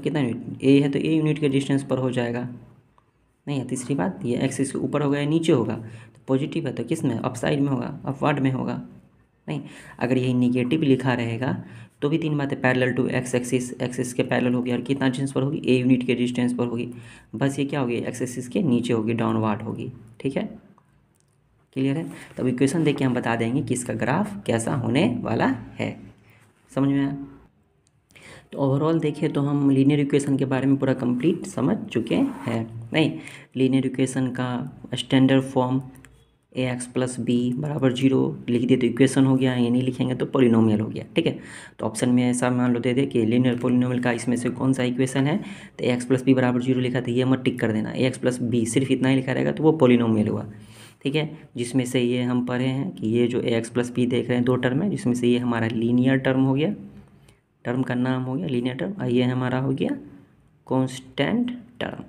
कितना यूनिट? ए है तो ए यूनिट के डिस्टेंस पर हो जाएगा। नहीं है, तीसरी बात ये एक्सिस के ऊपर होगा या नीचे होगा? तो पॉजिटिव है तो किस में? अप साइड में होगा, अपवर्ड में होगा। नहीं, अगर यही निगेटिव लिखा रहेगा तो भी 3 बातें, पैरेलल टू एक्स एक्सिस के पैरेलल होगी और कितना डिस्टेंस पर होगी? ए यूनिट के डिस्टेंस पर होगी। बस ये क्या होगी? एक्स एक्सिस के नीचे होगी, डाउनवर्ड होगी। ठीक है, क्लियर है? तब इक्वेशन देख के हम बता देंगे कि इसका ग्राफ कैसा होने वाला है। समझ में आया? तो ओवरऑल देखें तो हम लीनियर इक्वेशन के बारे में पूरा कंप्लीट समझ चुके हैं। नहीं, लीनियर इक्वेशन का स्टैंडर्ड फॉर्म ए एक्स प्लस बी बराबर 0 लिख दिए तो इक्वेशन हो गया, ये नहीं लिखेंगे तो पॉलिनोमियल हो गया। ठीक है, तो ऑप्शन में ऐसा मान लो दे दे कि लीनियर पॉलिनोमियल का इसमें से कौन सा इक्वेशन है, तो ए एक्स प्लस बी बराबर 0 लिखा, तो ये मत टिक कर देना, ए एक्स प्लस बी सिर्फ इतना ही लिखा रहेगा तो वो पॉलिनोमियल हुआ। ठीक है, जिसमें से ये हम पढ़े हैं कि ये जो ए एक्स प्लस बी देख रहे हैं दो टर्म है, जिसमें से ये हमारा लीनियर टर्म हो गया, टर्म का नाम हो गया लीनियर टर्म, और ये हमारा हो गया कांस्टेंट टर्म।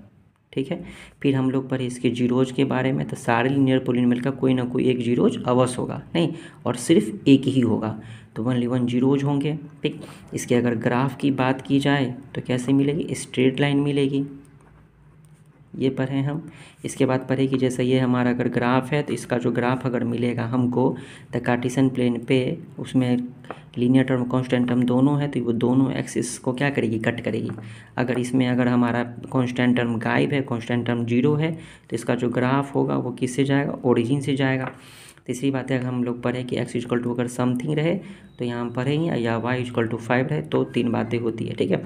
ठीक है, फिर हम लोग पढ़े इसके जीरोज के बारे में, तो सारे लीनियर पॉलिनोमियल का कोई ना कोई एक जीरोज अवश्य होगा, नहीं और सिर्फ एक ही होगा, तो 1 जीरोज होंगे। ठीक, इसके अगर ग्राफ की बात की जाए तो कैसे मिलेगी, स्ट्रेट लाइन मिलेगी, ये पढ़े हम। इसके बाद पढ़े कि जैसे ये हमारा अगर ग्राफ है तो इसका जो ग्राफ अगर मिलेगा हमको द कार्टेशियन प्लेन पे, उसमें लीनियर टर्म कांस्टेंट टर्म दोनों है तो वो दोनों एक्सिस को क्या करेगी, कट करेगी। अगर इसमें अगर हमारा कांस्टेंट टर्म गायब है, कांस्टेंट टर्म 0 है, तो इसका जो ग्राफ होगा वो किससे जाएगा, ओरिजिन से जाएगा। तीसरी बात है, अगर हम लोग पढ़े कि x इक्वल टू अगर समथिंग रहे तो यहाँ हम पढ़ेंगे, या y इक्वल टू 5 रहे, तो 3 बातें होती है। ठीक है,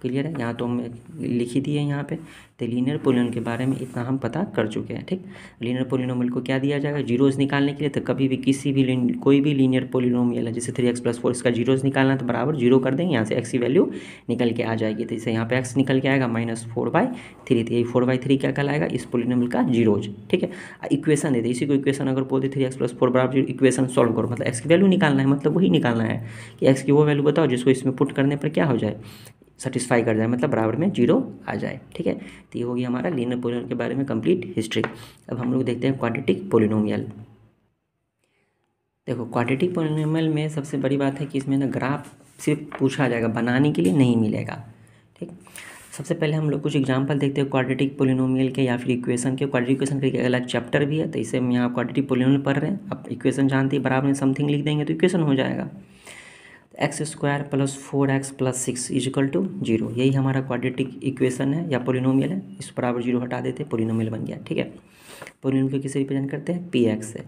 क्लियर है, यहाँ तो हम लिख ही दिए यहाँ पे। तो लीनियर पोलिनोमियल के बारे में इतना हम पता कर चुके हैं। ठीक, लीनियर पोलिनोमियल को क्या दिया जाएगा, जीरोज निकालने के लिए, तो कभी भी किसी भी कोई भी लीनियर पोलिनोमियल है, जैसे 3x + 4, इसका जीरोज निकालना है तो बराबर 0 कर देंगे, यहाँ से x की वैल्यू निकल के आ जाएगी, तो इसे यहाँ पे x निकल के आएगा -4/3, तो यही 4/3 क्या कहलाएगा, इस पोलिनोमियल का जीरोज। ठीक है, इक्वेशन दे दे, इसी को इक्वेशन अगर बोलते 3x + 4 बराबर 0, इक्वेशन सॉल्व करो, मतलब x की वैल्यू निकालना है, मतलब वही निकालना है कि x की वो वैल्यू बताओ जिसको इसमें पुट करने पर क्या हो जाए, सेटिस्फाई कर जाए, मतलब बराबर में 0 आ जाए। ठीक है, तो ये हो गया हमारा लीनियर पोलिनोमियल के बारे में कंप्लीट हिस्ट्री। अब हम लोग देखते हैं क्वाड्रेटिक पोलिनोमियल। देखो क्वाड्रेटिक पोलिनोमियल में सबसे बड़ी बात है कि इसमें ना ग्राफ सिर्फ पूछा जाएगा, बनाने के लिए नहीं मिलेगा। ठीक, सबसे पहले हम लोग कुछ एग्जांपल देखते हैं क्वाड्रेटिक पोलिनोमियल के या फिर इक्वेशन के। क्वाड्रेटिक इक्वेशन का अलग चैप्टर भी है, तो इसे हम यहाँ क्वाड्रेटिक पोलिनोमियल पढ़ रहे हैं। अब इक्वेशन जानते हैं, बराबर में समथिंग लिख देंगे तो इक्वेशन हो जाएगा। x² + 4x + 6 = 0, यही हमारा क्वाड्रेटिक इक्वेशन है या पोलिनोमियल है। इस बराबर 0 हटा देते, पोलिनोमियल बन गया। ठीक है, पोलिनोमियल को किसे रिप्रेजेंट करते हैं, px से।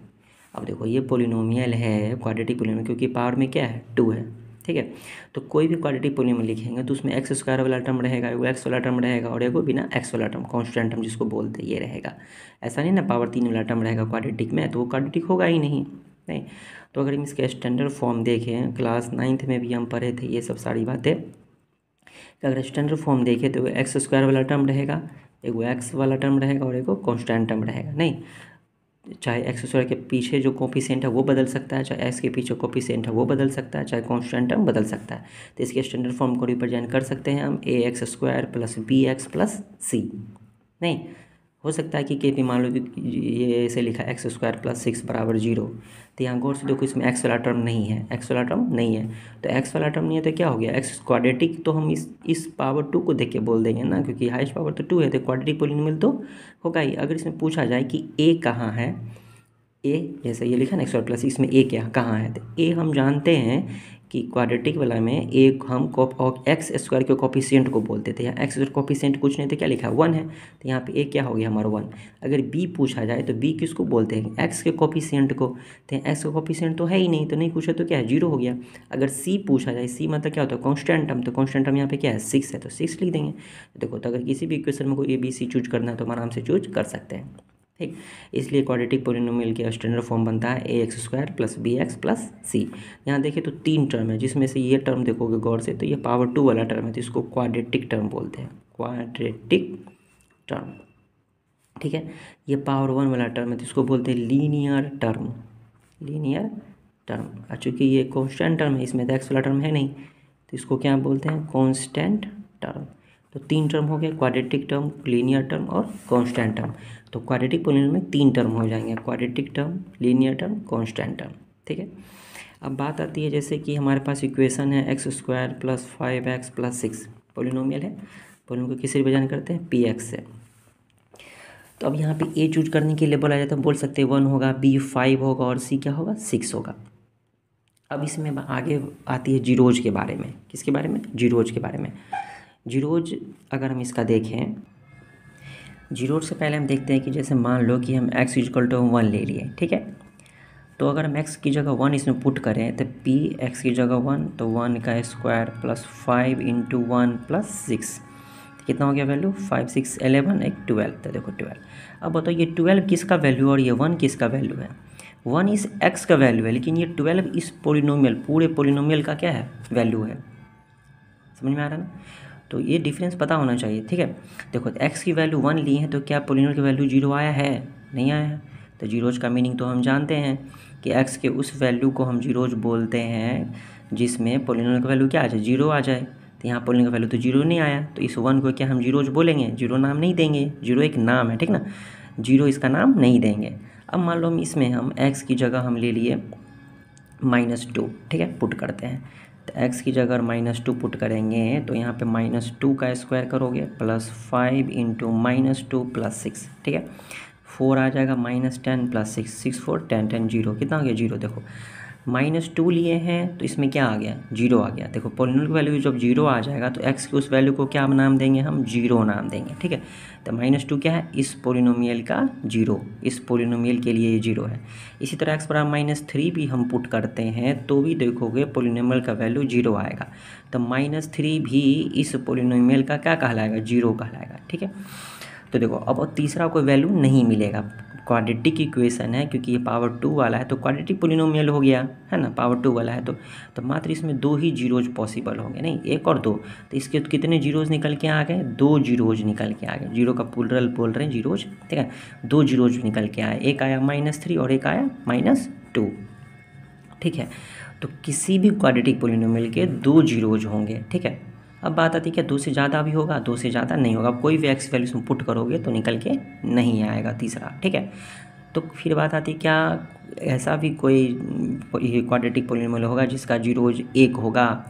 अब देखो ये पोलिनोमियल है क्वाड्रेटिक पोलिनोमियल, क्योंकि पावर में क्या है, 2 है। ठीक है, तो कोई भी क्वाड्रेटिक पोलिनोमियल लिखेंगे तो उसमें x² वाला टर्म रहेगा, एगो x वाला टर्म रहेगा और एगो बिना x वाला टर्म, कांस्टेंट टर्म जिसको बोलते हैं, ये रहेगा। ऐसा नहीं ना पावर 3 वाला टर्म रहेगा क्वाड्रेटिक में, तो वो क्वाड्रेटिक होगा ही नहीं। तो अगर हम इसके स्टैंडर्ड फॉर्म देखें, क्लास 9th में भी हम पढ़े थे ये सब सारी बातें, तो अगर स्टैंडर्ड फॉर्म देखें तो x² वाला टर्म रहेगा, एगो x वाला टर्म रहेगा और एगो कांस्टेंट टर्म रहेगा। नहीं, चाहे x² के पीछे जो कोफिशिएंट है वो बदल सकता है, चाहे x के पीछे कोफिशिएंट है वो बदल सकता है, चाहे कांस्टेंट टर्म बदल सकता है। तो इसके स्टैंडर्ड फॉर्म को रिप्रेजेंट कर सकते हैं हम ax² + bx + c। नहीं, हो सकता है कि के पी मान लो कि ये ऐसे लिखा x² + 6 = 0, तो यहाँ गौर से देखो इसमें x वाला टर्म नहीं है, x वाला टर्म नहीं है, तो x वाला टर्म नहीं है तो क्या हो गया, x क्वाड्रेटिक, तो हम इस पावर 2 को देख के बोल देंगे ना, क्योंकि हाईएस्ट पावर तो 2 है, तो क्वाड्रेटिक पोलिनोमियल तो होगा ही। अगर इसमें पूछा जाए कि a कहाँ है, a जैसे ये लिखा ना x² + इसमें a क्या कहाँ है, तो a हम जानते हैं कि क्वाड्रेटिक वाला में एक हम x² के कोफिशिएंट को बोलते थे, यहाँ x कोफिशिएंट कुछ नहीं तो क्या लिखा है, 1 है, तो यहाँ पे a क्या हो गया हमारा 1। अगर b पूछा जाए तो b किसको बोलते हैं, x के कोफिशिएंट को, तो x का कोफिशिएंट तो है ही नहीं, तो नहीं पूछा तो क्या है, 0 हो गया। अगर c पूछा जाए, c मतलब क्या होता है, कांस्टेंट टर्म, तो कांस्टेंट टर्म यहाँ पे क्या है, 6 है, तो 6 लिख देंगे। देखो, तो अगर किसी भी इक्वेशन में कोई ABC चूज करना है तो हम आराम से चूज कर सकते हैं। ठीक, इसलिए क्वाड्रेटिक पोलिनोमियल के स्टैंडर्ड फॉर्म बनता है ax² + bx + c। यहाँ देखिए तो 3 टर्म है, जिसमें से ये टर्म देखोगे गौर से तो ये पावर 2 वाला टर्म है, तो इसको क्वाड्रेटिक टर्म बोलते हैं, क्वाड्रेटिक टर्म। ठीक है, ये पावर 1 वाला टर्म है तो इसको बोलते हैं लीनियर टर्म, लीनियर टर्म। और चूँकि ये कांस्टेंट टर्म है, इसमें तो x वाला टर्म है नहीं, तो इसको क्या बोलते हैं, कांस्टेंट टर्म। तो 3 टर्म हो गए, क्वाड्रेटिक टर्म, लीनियर टर्म और कांस्टेंट टर्म। तो क्वाड्रेटिक पोलिनोमियल में 3 टर्म हो जाएंगे, quadratic term, linear term, constant term. ठीक है, अब बात आती है जैसे कि हमारे पास इक्वेशन है x² + 5x + 6, पोलिनोमियल है, पोलिनोमियल को किससे रिप्रेजेंट करते हैं, px से। तो अब यहाँ पे a चूज करने के लिए बोला जाता है, बोल सकते हैं 1 होगा, b 5 होगा और c क्या होगा, 6 होगा। अब इसमें आगे आती है जीरोज के बारे में, किसके बारे में, जीरोज के बारे में। जीरोज अगर हम इसका देखें, जीरोज से पहले हम देखते हैं कि जैसे मान लो कि हम x = 1 ले लिए। ठीक है, तो अगर हम x की जगह 1 इसमें पुट करें तो p x की जगह 1, तो 1 का स्क्वायर + 5 × 1 + 6, कितना हो गया वैल्यू 5 6 11 एक 12। तो देखो 12। अब बताओ ये 12 किसका वैल्यू और ये 1 किसका वैल्यू है। 1 इस x का वैल्यू है, लेकिन ये 12 इस पोलिनोमियल पूरे पोलिनोमियल का क्या है वैल्यू है। समझ में आ रहा है ना। तो ये डिफरेंस पता होना चाहिए, ठीक है। देखो x की वैल्यू 1 ली है तो क्या पोलिनोमियल की वैल्यू 0 आया है, नहीं आया है। तो जीरोज का मीनिंग तो हम जानते हैं कि x के उस वैल्यू को हम जीरोज बोलते हैं जिसमें पोलिनोमियल का वैल्यू क्या आ जाए 0 आ जाए। तो यहाँ पोलिनोमियल का वैल्यू तो 0 नहीं आया, तो इस 1 को क्या हम जीरोज बोलेंगे, 0 नाम नहीं देंगे। 0 एक नाम है, ठीक ना, 0 इसका नाम नहीं देंगे। अब मान लो इसमें हम x की जगह हम ले लिए -2, ठीक है, पुट करते हैं। तो x की जगह -2 पुट करेंगे तो यहाँ पे -2 का स्क्वायर करोगे +5 इंटू -2 +6, ठीक है, 4 आ जाएगा -10 +6 6 4 10 10 0 कितना आ गया 0। देखो -2 लिए हैं तो इसमें क्या आ गया 0 आ गया। देखो पोलिनोमियल की वैल्यू जब 0 आ जाएगा तो x की उस वैल्यू को क्या नाम देंगे हम 0 नाम देंगे, ठीक है। तो -2 क्या है इस पोलिनोमियल का 0, इस पोलिनोमियल के लिए ये 0 है। इसी तरह x बराबर -3 भी हम पुट करते हैं तो भी देखोगे पोलिनोमियल का वैल्यू 0 आएगा। तो -3 भी इस पोलिनोमियल का क्या कहलाएगा 0 कहलाएगा, ठीक है। तो देखो अब तीसरा कोई वैल्यू नहीं मिलेगा। क्वाड्रेटिक इक्वेशन है क्योंकि ये पावर 2 वाला है तो क्वाड्रेटिक पोलिनोमियल हो गया है ना, पावर 2 वाला है तो मात्र इसमें 2 ही जीरोज पॉसिबल होंगे, नहीं 1 और 2। तो इसके कितने जीरोज निकल के आ गए 2 जीरोज निकल के आ गए। जीरो का प्लुरल बोल रहे हैं जीरोज, ठीक है। 2 जीरोज निकल के आए, एक आया -3 और एक आया -2, ठीक है। तो किसी भी क्वाड्रेटिक पोलिनोमियल के 2 जीरोज होंगे, ठीक है। अब बात आती है क्या 2 से ज़्यादा भी होगा, 2 से ज़्यादा नहीं होगा। कोई भी एक्स वैल्यू में पुट करोगे तो निकल के नहीं आएगा तीसरा, ठीक है। तो फिर बात आती है क्या ऐसा भी कोई क्वाड्रेटिक पोलिनोमियल होगा जिसका जीरोज 1 होगा,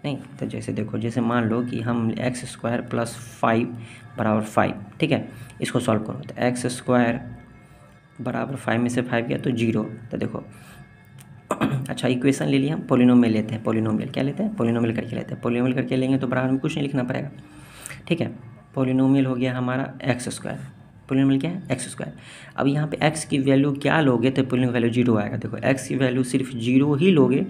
नहीं। तो जैसे देखो जैसे मान लो कि हम x² + 5 बराबर 5, ठीक है, इसको सॉल्व करो तो x² बराबर 5 में से 5 गया तो 0। तो देखो अच्छा इक्वेशन ले लिया, हम पोलिनोमियल लेते हैं। पोलिनोमियल क्या लेते हैं पोलिनोमियल करके लेते हैं। पोलिनोमियल करके लेंगे तो बराबर में कुछ नहीं लिखना पड़ेगा, ठीक है। पोलिनोमियल हो गया हमारा x², पोलिनोमियल क्या है x²। अब यहाँ पे x की वैल्यू क्या लोगे तो पोलिनोमियल वैल्यू 0 आएगा। देखो x की वैल्यू सिर्फ 0 ही लोगे,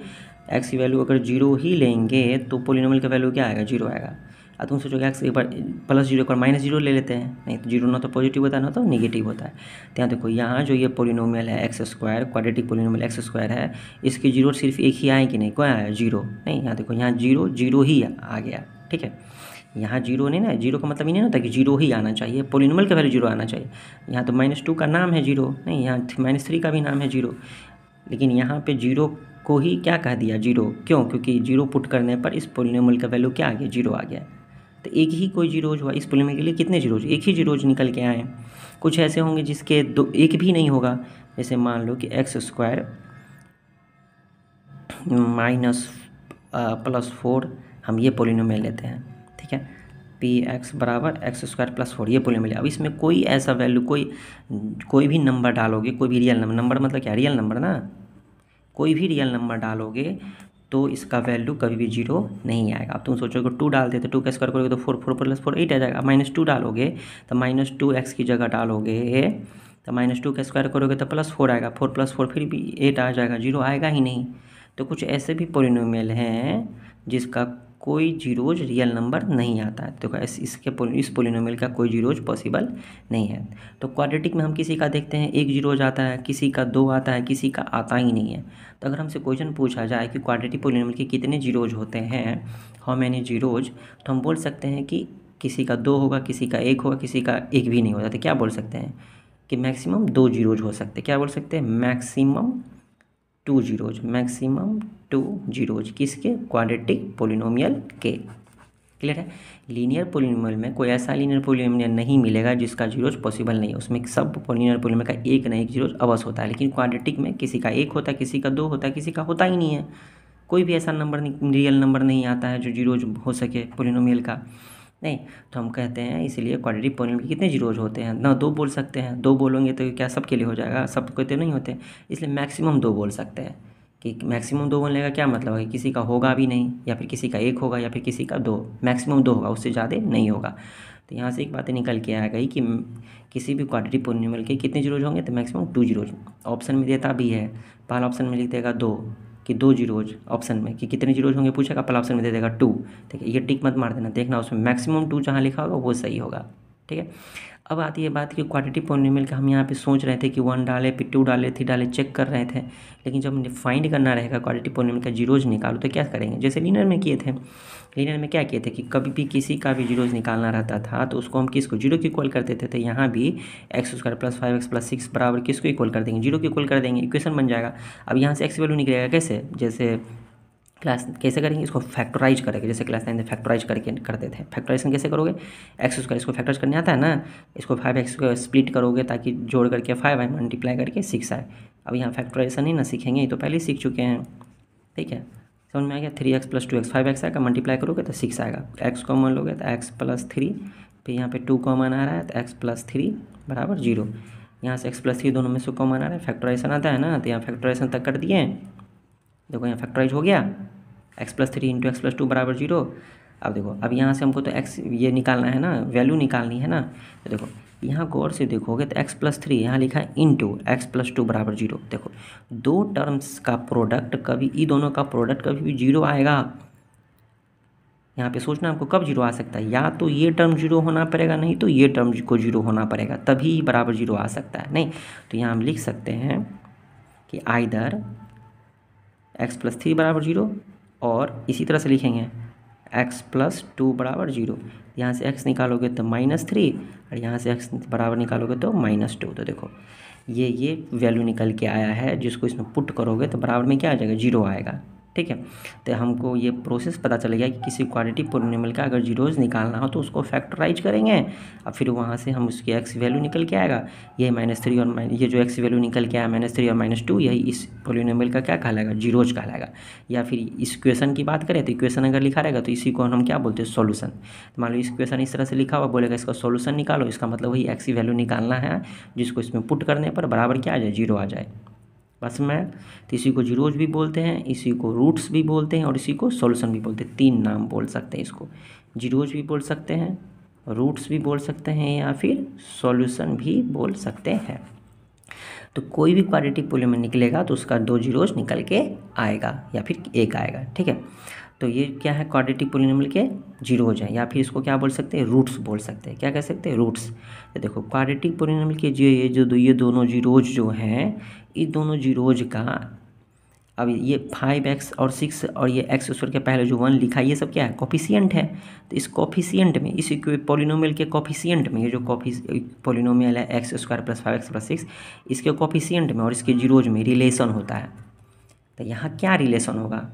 x की वैल्यू अगर 0 ही लेंगे तो पोलिनोमियल का वैल्यू क्या आएगा 0 आएगा। अब तुम सोचोगे x एक बार +0 एक बार -0 ले लेते हैं, नहीं तो 0 ना तो पॉजिटिव होता है ना तो निगेटिव होता है। तो यहाँ देखो यहाँ जो ये पोलिनोमियल है x², क्वाड्रेटिक पोलिनोमियल x² है, इसके जीरो सिर्फ एक ही आए कि नहीं, कोई आया 0 नहीं। यहाँ देखो यहाँ 0 0 ही आ गया, ठीक है। यहाँ 0 नहीं ना, 0 का मतलब ये नहीं होता कि 0 ही आना चाहिए, पोलिनोमियल का वैल्यू 0 आना चाहिए। यहाँ तो -2 का नाम है 0, नहीं यहाँ -3 का भी नाम है 0, लेकिन यहाँ पे 0 को ही क्या कह दिया 0, क्यों, क्योंकि 0 पुट करने पर इस पोलिनोमियल का वैल्यू क्या आ गया 0 आ गया। तो एक ही कोई जीरोज हुआ इस पोलिनोमियल के लिए, कितने जीरोज, एक ही जीरोज निकल के आए। कुछ ऐसे होंगे जिसके एक भी नहीं होगा, जैसे मान लो कि x² -+4 हम ये पोलिनोमियल लेते हैं, ठीक है। px बराबर x² + 4 ये पोलिनोमियल। अब इसमें कोई ऐसा वैल्यू कोई भी नंबर डालोगे, कोई भी रियल नंबर मतलब क्या रियल नंबर ना, कोई भी रियल नंबर डालोगे तो इसका वैल्यू कभी भी 0 नहीं आएगा। अब तुम सोचोगे 2 डालते तो 2 का स्क्वायर करोगे तो 4 4 + 4 8 आ जाएगा। -2 डालोगे तो -2x की जगह डालोगे तो -2 का स्क्वायर करोगे तो +4 आएगा, 4 + 4 फिर भी 8 आ जाएगा, 0 आएगा ही नहीं। तो कुछ ऐसे भी पोलिनोमियल हैं जिसका कोई जीरोज रियल नंबर नहीं आता है। तो इस पोलिनोमियल का कोई जीरोज पॉसिबल नहीं है। तो क्वाड्रेटिक में हम किसी का देखते हैं 1 जीरोज आता है, किसी का 2 आता है, किसी का आता ही नहीं है। तो अगर हमसे क्वेश्चन पूछा जाए कि क्वाड्रेटिक पोलिनोमियल के कितने जीरोज होते हैं, हाउ मैनी जीरोज, तो हम बोल सकते हैं कि किसी का 2 होगा, किसी का 1 होगा, किसी का 1 भी नहीं होता। तो क्या बोल सकते हैं कि मैक्सिमम 2 जीरोज हो सकते हैं। क्या बोल सकते हैं मैक्सिमम 2 जीरोज, मैक्सिमम 2 जीरोज किसके क्वाड्रेटिक पोलिनोमियल के। क्लियर है। लीनियर पोलिनोमियल में कोई ऐसा लीनियर पोलिनोमियल नहीं मिलेगा जिसका जीरोज पॉसिबल नहीं है, उसमें सब लीनियर पोलिनोमियल का एक ना एक जीरोज अवश्य होता है। लेकिन क्वाड्रेटिक में किसी का 1 होता है, किसी का 2 होता है, किसी का होता ही नहीं है। कोई भी ऐसा नंबर रियल नंबर नहीं आता है जो जीरोज हो सके पोलिनोमियल का, नहीं। तो हम कहते हैं इसीलिए क्वाड्रेटिक पोलिनोमियल के कितने जीरोज होते हैं ना, 2 बोल सकते हैं। 2 बोलोगे तो क्या सबके लिए हो जाएगा, सब कोई तो नहीं होते, इसलिए मैक्सिमम 2 बोल सकते हैं। कि मैक्सिमम 2 बोलने का क्या मतलब है, किसी का होगा भी नहीं, या फिर किसी का 1 होगा, या फिर किसी का 2, मैक्सिमम 2 होगा, उससे ज़्यादा नहीं होगा। तो यहाँ से एक बात निकल के आ गई कि किसी भी क्वाड्रेटिक पोलिनोमियल के कितने जीरोज होंगे, तो मैक्सिमम 2 जीरोज। ऑप्शन में देता भी है, पहला ऑप्शन में लिख देगा 2, कि 2 जीरोज ऑप्शन में, कि कितने जीरोज होंगे पूछेगा, पहला ऑप्शन में दे देगा 2। ठीक है, ये टिक मत मार देना, देखना उसमें मैक्सिमम 2 जहाँ लिखा होगा वो सही होगा। ठीक है, अब आती है बात कि क्वाड्रेटिक पॉलिनोमियल का हम यहाँ पे सोच रहे थे कि 1 डाले, फिर 2 डाले, 3 डाले, चेक कर रहे थे। लेकिन जब हमें फाइंड करना रहेगा क्वाड्रेटिक पॉलिनोमियल का जीरोज निकालो तो क्या करेंगे, जैसे लीनियर में किए थे। लीनियर में क्या किए थे कि कभी भी किसी का भी जीरोज निकालना रहता था तो उसको हम किसको, जीरो की इक्वल कर देते थे। यहाँ भी x² + 5x + 6 बराबर किसको इक्वल कर देंगे, जीरो की इक्वल कर देंगे, इक्वेशन बन जाएगा। अब यहाँ से x वैल्यू निकलेगा कैसे, जैसे क्लास कैसे करेंगे, इसको फैक्टराइज करेंगे, जैसे क्लास 9 में फैक्टराइज करके करते थे। फैक्टराइजेशन कैसे करोगे, x², इसको फैक्टराइज करने आता है ना, इसको 5x को स्प्लिट करोगे ताकि जोड़ करके 5 आए, मल्टीप्लाई करके 6 आए। अब यहाँ फैक्टराइजेशन ही ना सीखेंगे, ये तो पहले ही सीख चुके हैं। ठीक है, समझ में आ गया। 3x + 2x, 5x आएगा, मल्टीप्लाई करोगे तो 6 आएगा। x कॉमन लोगे तो x + 3, फिर यहाँ पे 2 कॉमन आ रहा है तो x + 3 बराबर 0। यहाँ से x + 3 दोनों में से कॉमन आ रहा है, फैक्टराइजेशन आता है ना, तो यहाँ फैक्टराइजेशन तक कर दिए। देखो यहाँ फैक्टराइज हो गया, x + 3 × x + 2 बराबर 0। अब देखो, अब यहाँ से हमको तो x ये निकालना है ना, वैल्यू निकालनी है ना, तो देखो यहाँ गौर से देखोगे तो x + 3 यहाँ लिखा है इंटू x + 2 बराबर 0। देखो दो टर्म्स का प्रोडक्ट कभी, ये दोनों का प्रोडक्ट कभी भी 0 आएगा। यहाँ पे सोचना आपको कब 0 आ सकता है, या तो ये टर्म 0 होना पड़ेगा, नहीं तो ये टर्म को 0 होना पड़ेगा, तभी बराबर 0 आ सकता है। नहीं तो यहाँ हम लिख सकते हैं कि आइदर x + 3 बराबर 0, और इसी तरह से लिखेंगे x + 2 बराबर 0। यहाँ से x निकालोगे तो -3, और यहाँ से x बराबर निकालोगे तो -2। तो देखो ये वैल्यू निकल के आया है, जिसको इसमें पुट करोगे तो बराबर में क्या आ जाएगा, 0 आएगा। ठीक है, तो हमको ये प्रोसेस पता चल गया कि किसी क्वाड्रेटिक पॉलिनोमियल का अगर जीरोज निकालना हो तो उसको फैक्टराइज करेंगे, और फिर वहाँ से हम उसकी x वैल्यू निकल के आएगा। ये -3 और ये जो x वैल्यू निकल के आया -3 और -2, यही इस पॉलिनोमियल का क्या कहलाएगा, जीरोज कहलाएगा। या फिर इस इक्वेशन की बात करें तो इक्वेशन अगर लिखा रहेगा तो इसी को हम क्या बोलते हैं, सॉल्यूशन। मान लो इस इक्वेशन इस तरह से लिखा हुआ, बोलेगा इसका सॉल्यूशन निकालो, इसका मतलब वही x की वैल्यू निकालना है, जिसको इसमें पुट करने पर बराबर क्या आ जाए, 0 आ जाए। बस में तो इसी को जीरोज भी बोलते हैं, इसी को रूट्स भी बोलते हैं, और इसी को सॉल्यूशन भी बोलते हैं। 3 नाम बोल सकते हैं इसको, जीरोज भी बोल सकते हैं, रूट्स भी बोल सकते हैं, या फिर सॉल्यूशन भी बोल सकते हैं। तो कोई भी क्वाड्रेटिक पॉलिनोमियल निकलेगा तो उसका 2 जीरोज निकल के आएगा, या फिर 1 आएगा। ठीक है, तो ये क्या है, क्वाड्रेटिक पॉलिनोमियल के जीरोज हैं, या फिर इसको क्या बोल सकते हैं, रूट्स बोल सकते हैं। क्या कह सकते हैं, रूट्स। तो देखो क्वाड्रेटिक पॉलिनोमियल के ये दोनों जीरोज जो हैं, इस दोनों जीरोज का, अब ये 5x और 6 और ये x² के पहले जो 1 लिखा है, ये सब क्या है, कोफिशिएंट है। तो इस कोफिशिएंट में, इस पॉलिनोमियल के कोफिशिएंट में, ये जो पॉलिनोमियल है x² + 5x + 6, इसके कोफिशिएंट में और इसके जीरोज में रिलेशन होता है। तो यहाँ क्या रिलेशन होगा,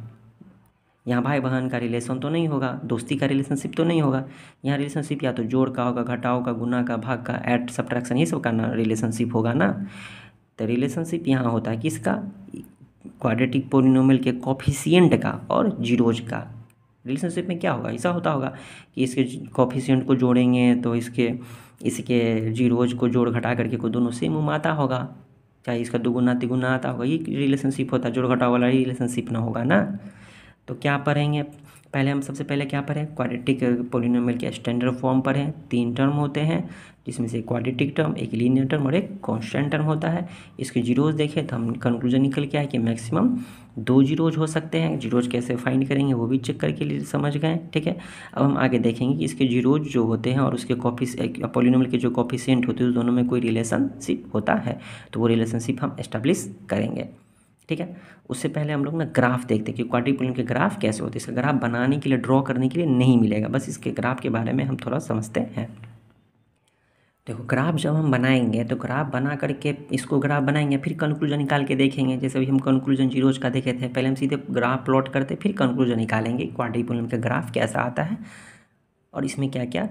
यहाँ भाई बहन का रिलेशन तो नहीं होगा, दोस्ती का रिलेशनशिप तो नहीं होगा। यहाँ रिलेशनशिप या तो जोड़ का होगा, घटाव का, गुना का, भाग का, ऐड, सब्ट्रैक्शन, ये सब का ना रिलेशनशिप होगा ना। तो रिलेशनशिप यहाँ होता है किसका, क्वाड्रेटिक पॉलिनोमियल के कोफिशिएंट का और जीरोज का। रिलेशनशिप में क्या होगा, ऐसा होता होगा कि इसके कोफिशिएंट को जोड़ेंगे तो इसके जीरोज को जोड़ घटा करके को दोनों सेम आता होगा, चाहे इसका दुगुना तिगुना आता होगा, ये रिलेशनशिप होता है। जोड़ घटाव वाला रिलेशनशिप ना होगा ना। तो क्या पढ़ेंगे, पहले हम सबसे पहले क्या पढ़ें, क्वाड्रेटिक पॉलिनोमियल के स्टैंडर्ड फॉर्म पढ़ें। 3 टर्म होते हैं, जिसमें से क्वाड्रेटिक टर्म, एक लीनियर टर्म और एक कांस्टेंट टर्म होता है। इसके जीरोज देखें तो हम कंक्लूजन निकल के आए कि मैक्सिमम 2 जीरोज हो सकते हैं। जीरोज कैसे फाइंड करेंगे वो भी चेक करके लिए समझ गए। ठीक है, अब हम आगे देखेंगे कि इसके जीरोज जो होते हैं और उसके पॉलिनोमियल के जो कोफिशिएंट होते हैं, दोनों में कोई रिलेशनशिप होता है, तो वो रिलेशनशिप हम एस्टेब्लिश करेंगे। ठीक है, उससे पहले हम लोग ना ग्राफ देखते हैं कि क्वाड्रेटिक पॉलिनोमियल के ग्राफ कैसे होते हैं। इसका ग्राफ बनाने के लिए, ड्रॉ करने के लिए नहीं मिलेगा, बस इसके ग्राफ के बारे में हम थोड़ा समझते हैं। देखो ग्राफ जब हम बनाएंगे तो ग्राफ बना करके इसको ग्राफ बनाएंगे, फिर कंक्लूजन निकाल के देखेंगे। जैसे अभी हम कंक्लूजन जीरोज का देखे थे, पहले हम सीधे ग्राफ प्लॉट करते फिर कंक्लूजन निकालेंगे क्वाड्रेटिक पॉलिनोमियल का ग्राफ कैसा आता है और इसमें क्या क्या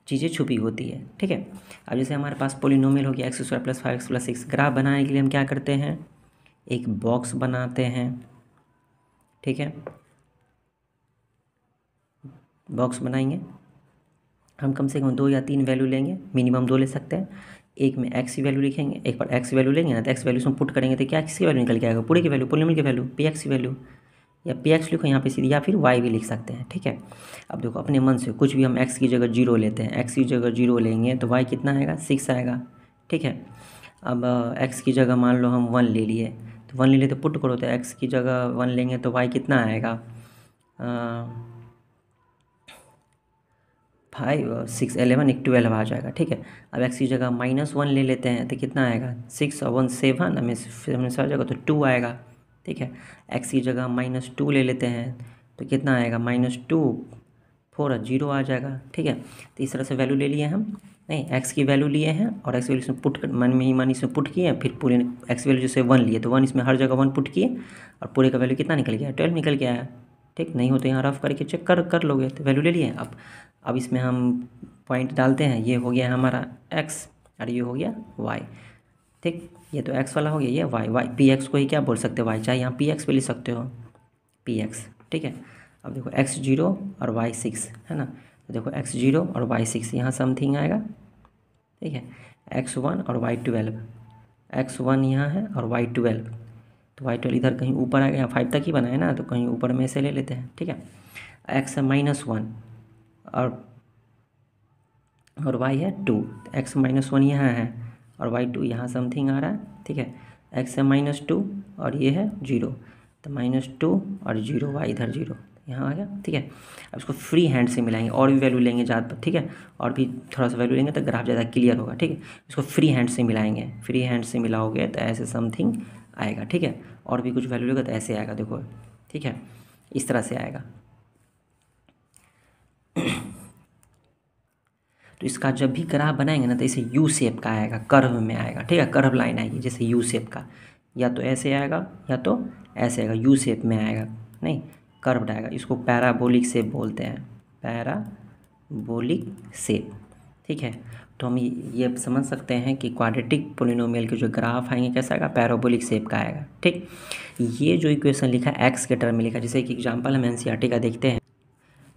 चीज़ें छुपी होती है। ठीक है, अब जैसे हमारे पास पॉलिनोमियल हो गया x² + 5x + 6। ग्राफ बनाने के लिए हम क्या करते हैं, एक बॉक्स बनाते हैं। ठीक है, बॉक्स बनाएंगे हम, कम से कम 2 या 3 वैल्यू लेंगे, मिनिमम 2 ले सकते हैं। एक में x की वैल्यू लिखेंगे, एक पर x वैल्यू लेंगे ना, तो x वैल्यू में पुट करेंगे तो क्या x की वैल्यू निकल के आएगा, पूरे की वैल्यू, पॉलिनोमियल की वैल्यू, px की वैल्यू, या px लिखो यहाँ पे सीधी, या फिर y भी लिख सकते हैं। ठीक है, अब देखो अपने मन से कुछ भी हम x की जगह 0 लेते हैं, x की जगह 0 लेंगे तो y कितना आएगा, 6 आएगा। ठीक है, अब x की जगह मान लो हम 1 ले लिए तो 1 ले ले तो पुट करो, तो x की जगह 1 लेंगे तो y कितना आएगा 5 6 11 एक 12 आ जाएगा। ठीक है, अब x की जगह -1 ले लेते हैं तो कितना आएगा 6 और 1 7 हमें से आ जाएगा तो 2 आएगा। ठीक है, x की जगह -2 ले लेते हैं तो कितना आएगा -2 4 0 आ जाएगा। ठीक है, तो इस तरह से वैल्यू ले लिए हम, नहीं x की वैल्यू लिए हैं और x वैल्यू इसमें पुट मन में ही मान इसमें पुट किए, फिर पूरे x वैल्यू जैसे 1 लिए तो 1 इसमें हर जगह 1 पुट किए और पूरे का वैल्यू कितना निकल गया 12 निकल गया है। ठीक, नहीं हो तो यहाँ रफ करके चेक कर लोगे तो वैल्यू ले लिए। अब इसमें हम पॉइंट डालते हैं, ये हो गया हमारा x और ये हो गया y। ठीक, ये तो x वाला हो गया, ये y px को ही क्या बोल सकते हो y, चाहे यहाँ px पे लिख सकते हो px। ठीक है, अब देखो x 0 और y 6 है ना, तो देखो x 0 और y 6 यहाँ समथिंग आएगा। ठीक है, x 1 और y 12, x 1 यहाँ है और y 12, तो y 12 इधर कहीं ऊपर आएगा, यहाँ 5 तक ही बनाए ना तो कहीं ऊपर में से ले लेते हैं। ठीक है, x है -1 और y है 2, x -1 यहाँ है और y 2 यहाँ समथिंग आ रहा है। ठीक है, x है -2 और ये है 0, तो -2 और 0 y इधर 0 यहाँ आ गया। ठीक है, अब इसको फ्री हैंड से मिलाएंगे और भी वैल्यू लेंगे ज़्यादा। ठीक है, और भी थोड़ा सा वैल्यू लेंगे तो ग्राफ ज़्यादा क्लियर होगा। ठीक है, इसको फ्री हैंड से मिलाएंगे, फ्री हैंड से मिलाओगे तो ऐसे समथिंग आएगा। ठीक है, और भी कुछ वैल्यू लेगा तो ऐसे आएगा, देखो। ठीक है, इस तरह से आएगा। तो इसका जब भी ग्राफ बनाएंगे ना तो इसे यू शेप का आएगा, कर्व में आएगा। ठीक है, कर्व लाइन आएगी जैसे यू शेप का, या तो ऐसे आएगा या तो ऐसे आएगा, यू शेप में आएगा, नहीं कर्व्ड आएगा। इसको पैराबोलिक शेप बोलते हैं, पैराबोलिक शेप। ठीक है, तो हम ये समझ सकते हैं कि क्वाड्रेटिक पोलिनोमियल के जो ग्राफ आएंगे कैसा आएगा, पैराबोलिक शेप का आएगा। ठीक, ये जो इक्वेशन लिखा है एक्स के टर्म में लिखा है, जैसे कि एग्जाम्पल हम एनसीईआरटी का देखते हैं।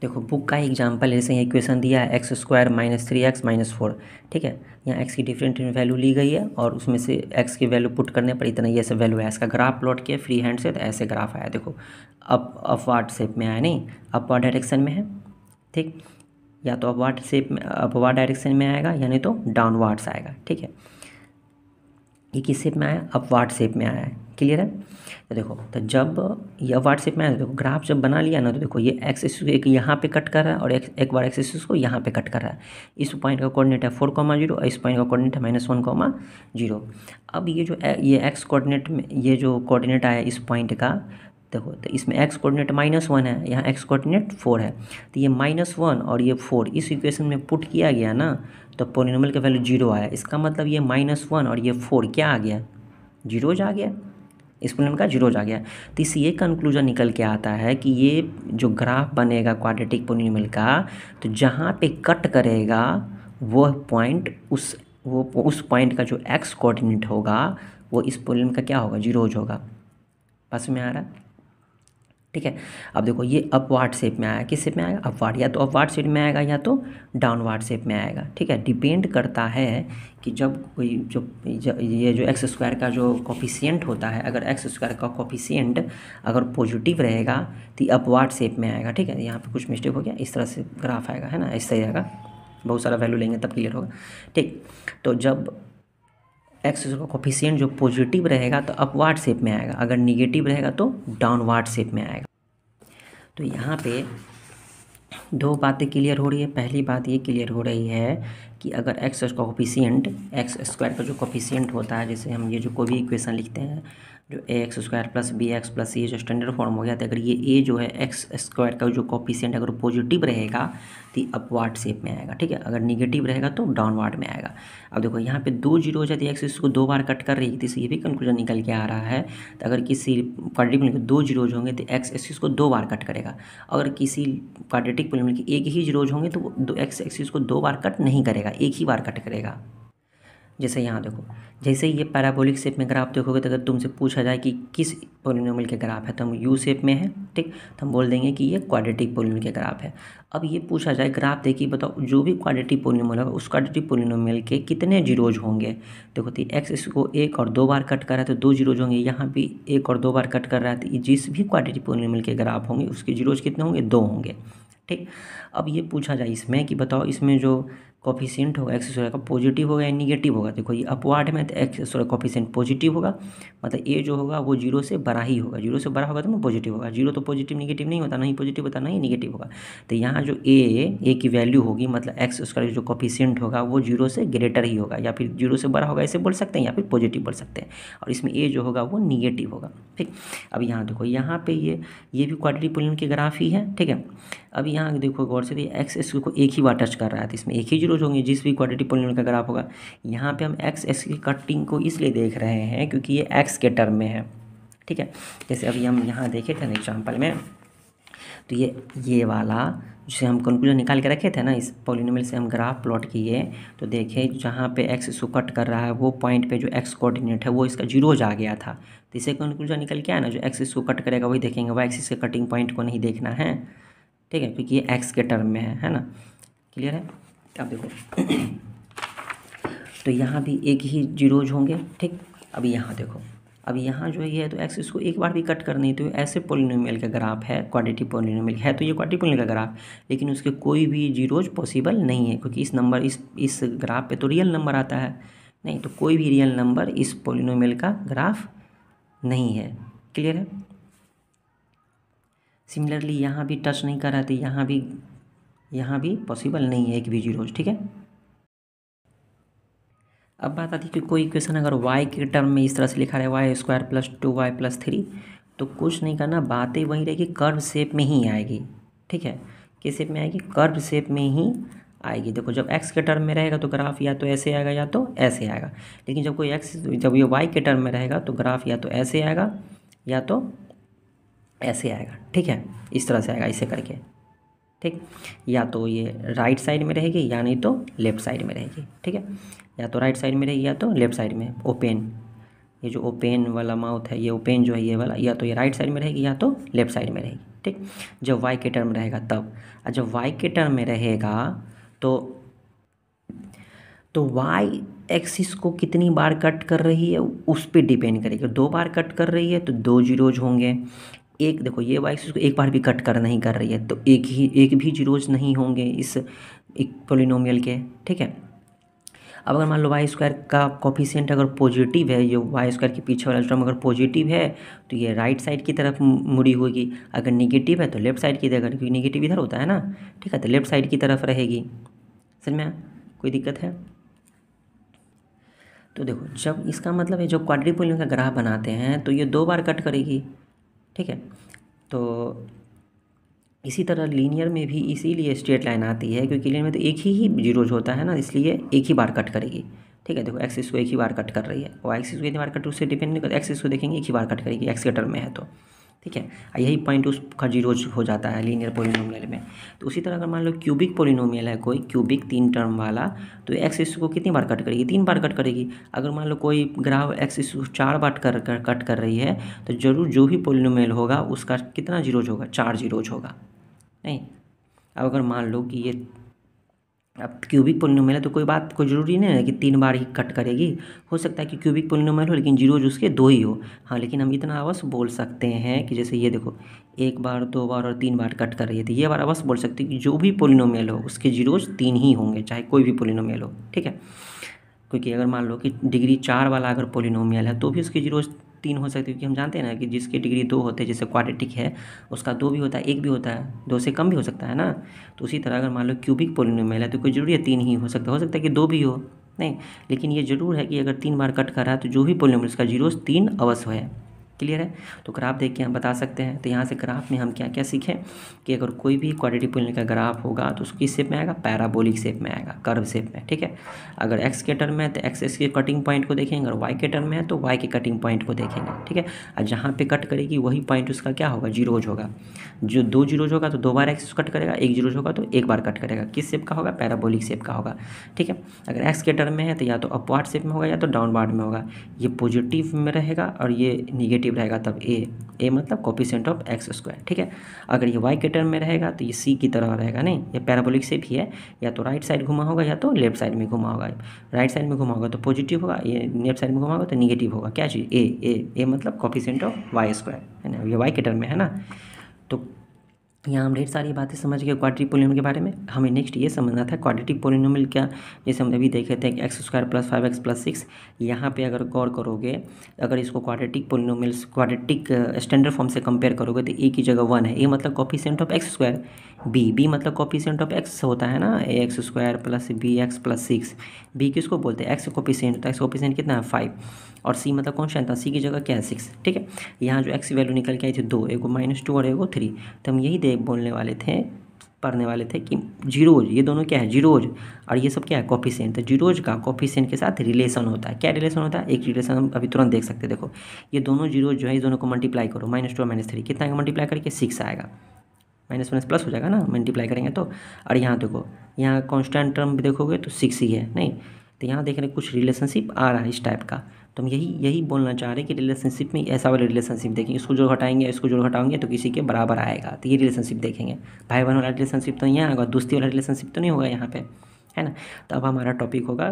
देखो बुक का एग्जाम्पल है, जैसे इक्वेशन दिया है x² - 3x - 4। ठीक है, यहाँ x की डिफरेंट वैल्यू ली गई है और उसमें से x की वैल्यू पुट करने पर इतना ये सब वैल्यू है। इसका ग्राफ प्लॉट किया फ्री हैंड से तो ऐसे ग्राफ आया, देखो अपवार्ड शेप में आया, नहीं अपवार्ड डायरेक्शन में है। ठीक, या तो अपवार्ड शेप में अपवार्ड डायरेक्शन में आएगा या नहीं तो डाउनवार्ड्स आएगा। ठीक है, ये किस शेप में आया, अपवार्ड शेप में आया है। क्लियर है, तो देखो तो जब ये अपवार्ड शेप में आया तो देखो ग्राफ जब बना लिया ना तो देखो ये एक्स एक्सिस एक यहाँ पे कट कर रहा है और एक बार एक्स एक्सिस को यहाँ पे कट कर रहा है। इस पॉइंट का कोऑर्डिनेट है 4,0 और इस पॉइंट का कोऑर्डिनेट है -1,0। अब ये जो ये एक्स कोऑर्डिनेट में ये जो कोऑर्डिनेट आया इस पॉइंट का, देखो तो इसमें एक्स कोऑर्डिनेट -1 है, यहाँ एक्स कोऑर्डिनेट 4 है, तो ये -1 और ये 4 इस इक्वेशन में पुट किया गया ना तो पोलिनोमियल का वैल्यू 0 आया। इसका मतलब ये -1 और ये 4 क्या आ गया, जीरोज आ गया, इस पोलिनोमियल का जीरोज आ गया। तो इससे ये कंक्लूजन निकल के आता है कि ये जो ग्राफ बनेगा क्वाड्रेटिक पोलिनोमियल का, तो जहाँ पे कट करेगा वो पॉइंट उस पॉइंट का जो एक्स कोऑर्डिनेट होगा वो इस पोलिनोमियल का क्या होगा, जीरोज होगा। पास में आ रहा है। ठीक है, अब देखो ये अपवार्ड शेप में आया, किस शेप में आएगा, अपवार्ड, या तो अपवार्ड शेप में आएगा या तो डाउनवार्ड शेप में आएगा। ठीक है, डिपेंड करता है कि जब कोई ये जो x² का जो कोफिशिएंट होता है, अगर x² का कोफिशिएंट अगर पॉजिटिव रहेगा तो अपवार्ड शेप में आएगा। ठीक है, यहाँ पे कुछ मिस्टेक हो गया, इस तरह से ग्राफ आएगा, है ना, ऐसे ही आएगा, बहुत सारा वैल्यू लेंगे तब क्लियर होगा। ठीक, तो जब एक्स का कोफिशिएंट जो पॉजिटिव रहेगा तो अपवार्ड शेप में आएगा, अगर निगेटिव रहेगा तो डाउनवार्ड शेप में आएगा। तो यहाँ पे दो बातें क्लियर हो रही है। पहली बात ये क्लियर हो रही है कि अगर एक्स का कोफिशिएंट x² का जो कोफिशिएंट होता है, जैसे हम ये जो कोई भी इक्वेशन लिखते हैं जो ax² + bx + ये जो स्टैंडर्ड फॉर्म हो गया, तो अगर ये a जो है x² का जो कोफिशिएंट अगर पॉजिटिव रहेगा तो अपवार्ड शेप में आएगा। ठीक है, अगर निगेटिव रहेगा तो डाउनवार्ड में आएगा। अब देखो यहाँ पे 2 जीरो हो जाती है, एक्स को 2 बार कट कर रही है, तो ये भी कंक्लूजन निकल के आ रहा है। तो अगर किसी क्वाड्रेटिक पोलिनोमियल के 2 जीरोज होंगे तो एक्स एक्सिस को 2 बार कट करेगा। अगर किसी क्वाड्रेटिक पोलिनोमियल के एक ही जीरोज होंगे तो वो एक्स एक्सिस को 2 बार कट नहीं करेगा, एक ही बार कट करेगा। जैसे यहाँ देखो, जैसे ये पैराबोलिक शेप में ग्राफ देखोगे तो अगर तुमसे पूछा जाए कि किस पोलिनोमियल के ग्राफ है तो हम यू शेप में है। ठीक, तो हम बोल देंगे कि ये क्वाड्रेटिक पोलिनोमियल के ग्राफ है। अब ये पूछा जाए ग्राफ देखिए बताओ जो भी क्वाड्रेटिक पोलिनोमियल होगा उस क्वाड्रेटिक पोलिनोमियल के कितने जीरोज होंगे। देखो तो एक्स इसको 1 और 2 बार कट कर रहा है तो 2 जीरोज होंगे, यहाँ भी 1 और 2 बार कट कर रहा है तो जिस भी क्वाड्रेटिक पोलिनोमियल के ग्राफ होंगे उसके जीरोज कितने होंगे, 2 होंगे। ठीक, अब ये पूछा जाए इसमें कि बताओ इसमें जो कॉफिशिएंट होगा एक्स स्क्वायर का पॉजिटिव होगा या निगेटिव होगा। देखो ये अपवार्ड में तो एक्स स्क्वायर कॉफिशिएंट पॉजिटिव होगा, मतलब ए जो होगा वो जीरो से बड़ा ही होगा, जीरो से बड़ा होगा तो पॉजिटिव होगा। जीरो तो पॉजिटिव निगेटिव नहीं होता, नहीं पॉजिटिव होता नहीं निगेटिव होगा। तो यहाँ जो ए की वैल्यू होगी मतलब एक्स स्क्वायर जो कॉफिशिएंट होगा वो जीरो से ग्रेटर ही होगा, या फिर जीरो से बड़ा होगा ऐसे बोल सकते हैं, या फिर पॉजिटिव बोल सकते हैं। और इसमें ए जो होगा वो निगेटिव होगा। ठीक, अब यहाँ देखो यहाँ पे ये भी क्वाड्रेटिक पॉलिनोमियल के ग्राफ ही है। ठीक है, अब यहाँ देखो गौर से एक्स एक्सिस को एक ही बार टच कर रहा है तो इसमें एक ही जीरोज होंगे जिस भी क्वाड्रेटिक पॉलिनोमियल का ग्राफ होगा। यहाँ पे हम एक्स एक्सिस की कटिंग को इसलिए देख रहे हैं क्योंकि ये एक्स के टर्म में है। ठीक है, जैसे अभी हम यहाँ देखे थे ना एग्जाम्पल में, तो ये वाला जिसे हम कंक्लूजन निकाल के रखे थे ना, इस पॉलिनोमियल से हम ग्राफ प्लॉट किए तो देखे जहाँ पे एक्स इसको कट कर रहा है वो पॉइंट पे जो एक्स कोऑर्डिनेट है वो इसका जीरोज आ गया था। तो इसे कंक्लूजन निकल के आया ना, जो एक्स इसको कट करेगा वही देखेंगे, वाई एक्सिस के कटिंग पॉइंट को नहीं देखना है। ठीक है, क्योंकि ये एक्स के टर्म में है ना। क्लियर है? अब देखो तो यहाँ भी एक ही जीरोज होंगे। ठीक, अभी यहाँ देखो, अब यहाँ जो है तो एक्स इसको एक बार भी कट करनी, तो ऐसे पॉलिनोमियल का ग्राफ है, क्वाड्रेटिक पॉलिनोमियल है तो ये क्वाड्रेटिक पॉलिनोमियल का ग्राफ, लेकिन उसके कोई भी जीरोज पॉसिबल नहीं है क्योंकि इस नंबर इस ग्राफ पे तो रियल नंबर आता है नहीं, तो कोई भी रियल नंबर इस पॉलिनोमियल का ग्राफ नहीं है। क्लियर है? सिमिलरली यहाँ भी टच नहीं कर रहा, तो यहाँ भी पॉसिबल नहीं है एक भी जीरोज। ठीक है, अब बात आती है कि कोई इक्वेशन अगर y के टर्म में इस तरह से लिखा रहे Y square plus 2y plus 3, तो कुछ नहीं करना, बातें वही रहेगी, कर्व शेप में ही आएगी। ठीक है, किस शेप में आएगी? कर्व शेप में ही आएगी। देखो जब x के टर्म में रहेगा तो ग्राफ या तो ऐसे आएगा या तो ऐसे आएगा, लेकिन जब ये y के टर्म में रहेगा तो ग्राफ या तो ऐसे आएगा या तो ऐसे आएगा। ठीक है, इस तरह से आएगा ऐसे करके। ठीक, या तो ये राइट साइड में रहेगी या नहीं तो लेफ्ट साइड में रहेगी। ठीक है, या तो राइट साइड में रहेगी या तो लेफ्ट साइड में। ओपन, ये जो ओपन वाला माउथ है, ये ओपन जो है ये वाला, या तो ये राइट साइड में रहेगी या तो लेफ्ट साइड में रहेगी। ठीक, जब वाई के टर्म रहेगा तब, और जब वाई के टर्म में रहेगा तो वाई एक्सिस को कितनी बार कट कर रही है उस पर डिपेंड करेगी। 2 बार कट कर रही है तो 2 जीरोज होंगे। एक देखो ये वाई एक्सिस को एक बार भी कट कर नहीं कर रही है तो एक भी जीरोज नहीं होंगे इस पॉलिनोमियल के। ठीक है, अब अगर मान लो वाई स्क्वायर का कोफिशिएंट अगर पॉजिटिव है, ये वाई स्क्वायर के पीछे वाला टर्म अगर पॉजिटिव है तो ये राइट साइड की तरफ मुड़ी होगी, अगर निगेटिव है तो लेफ्ट साइड की तरफ, क्योंकि निगेटिव इधर होता है ना। ठीक है, तो लेफ्ट साइड की तरफ रहेगी। समझ में? कोई दिक्कत है? तो देखो जब इसका मतलब है जब क्वाड्रेटिक पॉलिनोमियल का ग्राफ बनाते हैं तो ये 2 बार कट करेगी। ठीक है, तो इसी तरह लीनियर में भी इसीलिए स्ट्रेट लाइन आती है क्योंकि लीनियर में तो एक ही जीरोज होता है ना, इसलिए एक ही बार कट करेगी। ठीक है, देखो एक्सिस को एक ही बार कट कर रही है, और एक्सिस को एक बार कट उससे डिपेंड नहीं करता, एक्सिस को देखेंगे एक ही बार कट करेगी एक्स के टर्म में है तो। ठीक है, यही पॉइंट उसका जीरोज हो जाता है लीनियर पॉलिनोमियल में। तो उसी तरह अगर मान लो क्यूबिक पॉलिनोमियल है कोई, क्यूबिक 3 टर्म वाला, तो एक्सिस को कितनी बार कट करेगी? 3 बार कट करेगी। अगर मान लो कोई ग्राफ एक्सिस को 4 बार कट कर रही है तो जरूर जो भी पॉलिनोमियल होगा उसका कितना जीरोज होगा? 4 जीरोज होगा। नहीं, अब अगर मान लो कि ये अब क्यूबिक पॉलिनोमियल है तो कोई ज़रूरी नहीं है कि 3 बार ही कट करेगी। हो सकता है कि क्यूबिक पॉलिनोमियल हो लेकिन जीरोज उसके 2 ही हो। हाँ, लेकिन हम इतना अवश्य बोल सकते हैं कि जैसे ये देखो 1 बार 2 बार और 3 बार कट कर रही है, तो ये बार अवश्य बोल सकते हैं कि जो भी पॉलिनोमियल हो उसके जीरोज 3 ही होंगे, चाहे कोई भी पॉलिनोमियल हो। ठीक है, क्योंकि अगर मान लो कि डिग्री 4 वाला अगर पॉलिनोमियल है तो भी उसके जीरोज 3 हो सकते हैं, क्योंकि हम जानते हैं ना कि जिसकी डिग्री 2 होते हैं, जैसे क्वाड्रेटिक है उसका 2 भी होता है, 1 भी होता है, 2 से कम भी हो सकता है ना। तो उसी तरह अगर मान लो क्यूबिक पॉलिनोमियल है तो कोई जरूरी है 3 ही हो सकता है कि 2 भी हो नहीं, लेकिन ये जरूर है कि अगर 3 बार कट कर रहा है तो जो भी पॉलिनोमियल उसका जीरोज 3 अवश्य है। क्लियर है? तो ग्राफ देख के हम बता सकते हैं। तो यहाँ से ग्राफ में हम क्या क्या सीखें कि अगर कोई भी क्वाड्रेटिक पॉलिनोमियल का ग्राफ होगा तो उसको किस शेप में आएगा? पैराबोलिक शेप में आएगा, कर्व शेप में। ठीक है, अगर एक्स के टर्म में है तो एक्स के कटिंग पॉइंट को देखेंगे, और वाई के टर्म में है तो वाई के कटिंग पॉइंट को देखेंगे। ठीक है, और जहाँ पे कट करेगी वही पॉइंट उसका क्या होगा? जीरोज होगा। जो 2 जीरोज होगा तो 2 बार एक्स कट करेगा, 1 जीरोज होगा तो 1 बार कट करेगा। किस शेप का होगा? पैराबोलिक शेप का होगा। ठीक है, अगर एक्स के टर्म में है तो या तो अपवार्ड शेप में होगा या तो डाउनवार्ड में होगा। ये पॉजिटिव में रहेगा और ये निगेटिव रहेगा, तब ए मतलब कोफिशिएंट ऑफ एक्स स्क्वायर। ठीक है, अगर ये वाई के टर्म में रहेगा तो ये सी की तरह रहेगा, नहीं ये पैराबोलिक शेप ही है, या तो राइट साइड घुमा होगा या तो लेफ्ट साइड में घुमा होगा। राइट साइड में घुमा होगा तो पॉजिटिव होगा, ये लेफ्ट साइड में घुमा होगा तो निगेटिव होगा। क्या चीज़? ए मतलब कोफिशिएंट ऑफ वाई स्क्वायर है ना, ये वाई के टर्म में है ना। तो यहाँ हम ढेर सारी बातें समझ गए क्वाड्रेटिक पोलिनोमियल के बारे में। हमें नेक्स्ट ये समझना था क्वाड्रेटिक पोलिनोमियल क्या, जैसे हमने अभी देखे थे x square plus 5x plus 6। यहाँ पे अगर गौर करोगे, अगर इसको quadratic polynomials quadratic standard form से कंपेयर करोगे तो ए की जगह 1 है। ए मतलब coefficient of x square, b मतलब कोफिशिएंट ऑफ एक्स होता है ना, a x square plus b x plus 6। B किसको बोलते हैं, एक्स कोफिशिएंट, तो एक्स कोफिशिएंट कितना है 5। और सी मतलब कॉन्स्टेंट था, सी की जगह क्या है 6। ठीक है, यहाँ जो एक्स की वैल्यू निकल के आई थी 2, एगो -2 और एगो 3। तो हम यही बोलने वाले थे, पढ़ने वाले थे कि जीरोज, ये दोनों क्या है जीरोज, और ये सब क्या है कोफिशिएंट। तो जीरोज का कोफिशिएंट के साथ रिलेशन होता है। क्या रिलेशन होता है, एक रिलेशन हम अभी तुरंत देख सकते हैं। देखो ये दोनों जीरोज जो है, इस दोनों को मल्टीप्लाई करो, -2 और -3, कितना मल्टीप्लाई करके 6 आएगा, माइनस प्लस हो जाएगा ना मल्टीप्लाई करेंगे तो। और यहाँ देखो, यहाँ कांस्टेंट टर्म भी देखोगे तो 6 ही है, नहीं तो यहाँ देख रहे कुछ रिलेशनशिप आ रहा है इस टाइप का। तो हम यही बोलना चाह रहे हैं कि रिलेशनशिप में ऐसा वाला रिलेशनशिप देखेंगे, इसको जो घटाएंगे इसको जो घटाएंगे तो किसी के बराबर आएगा, तो ये रिलेशनशिप देखेंगे। भाई बहन वाला रिलेशनशिप तो यहाँ होगा, दोस्ती वाला रिलेशनशिप तो नहीं होगा यहाँ पे, है ना। तो अब हमारा टॉपिक होगा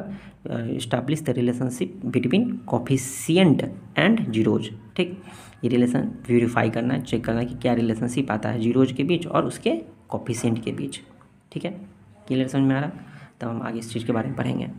establish the relationship between coefficient and zeros. ठीक, ये रिलेशन वेरीफाई करना है, चेक करना है कि क्या रिलेशनशिप आता है जीरोज के बीच और उसके कोफिशिएंट के बीच। ठीक है, क्लियर समझ में आ रहा, तब हम आगे इस चीज़ के बारे में पढ़ेंगे।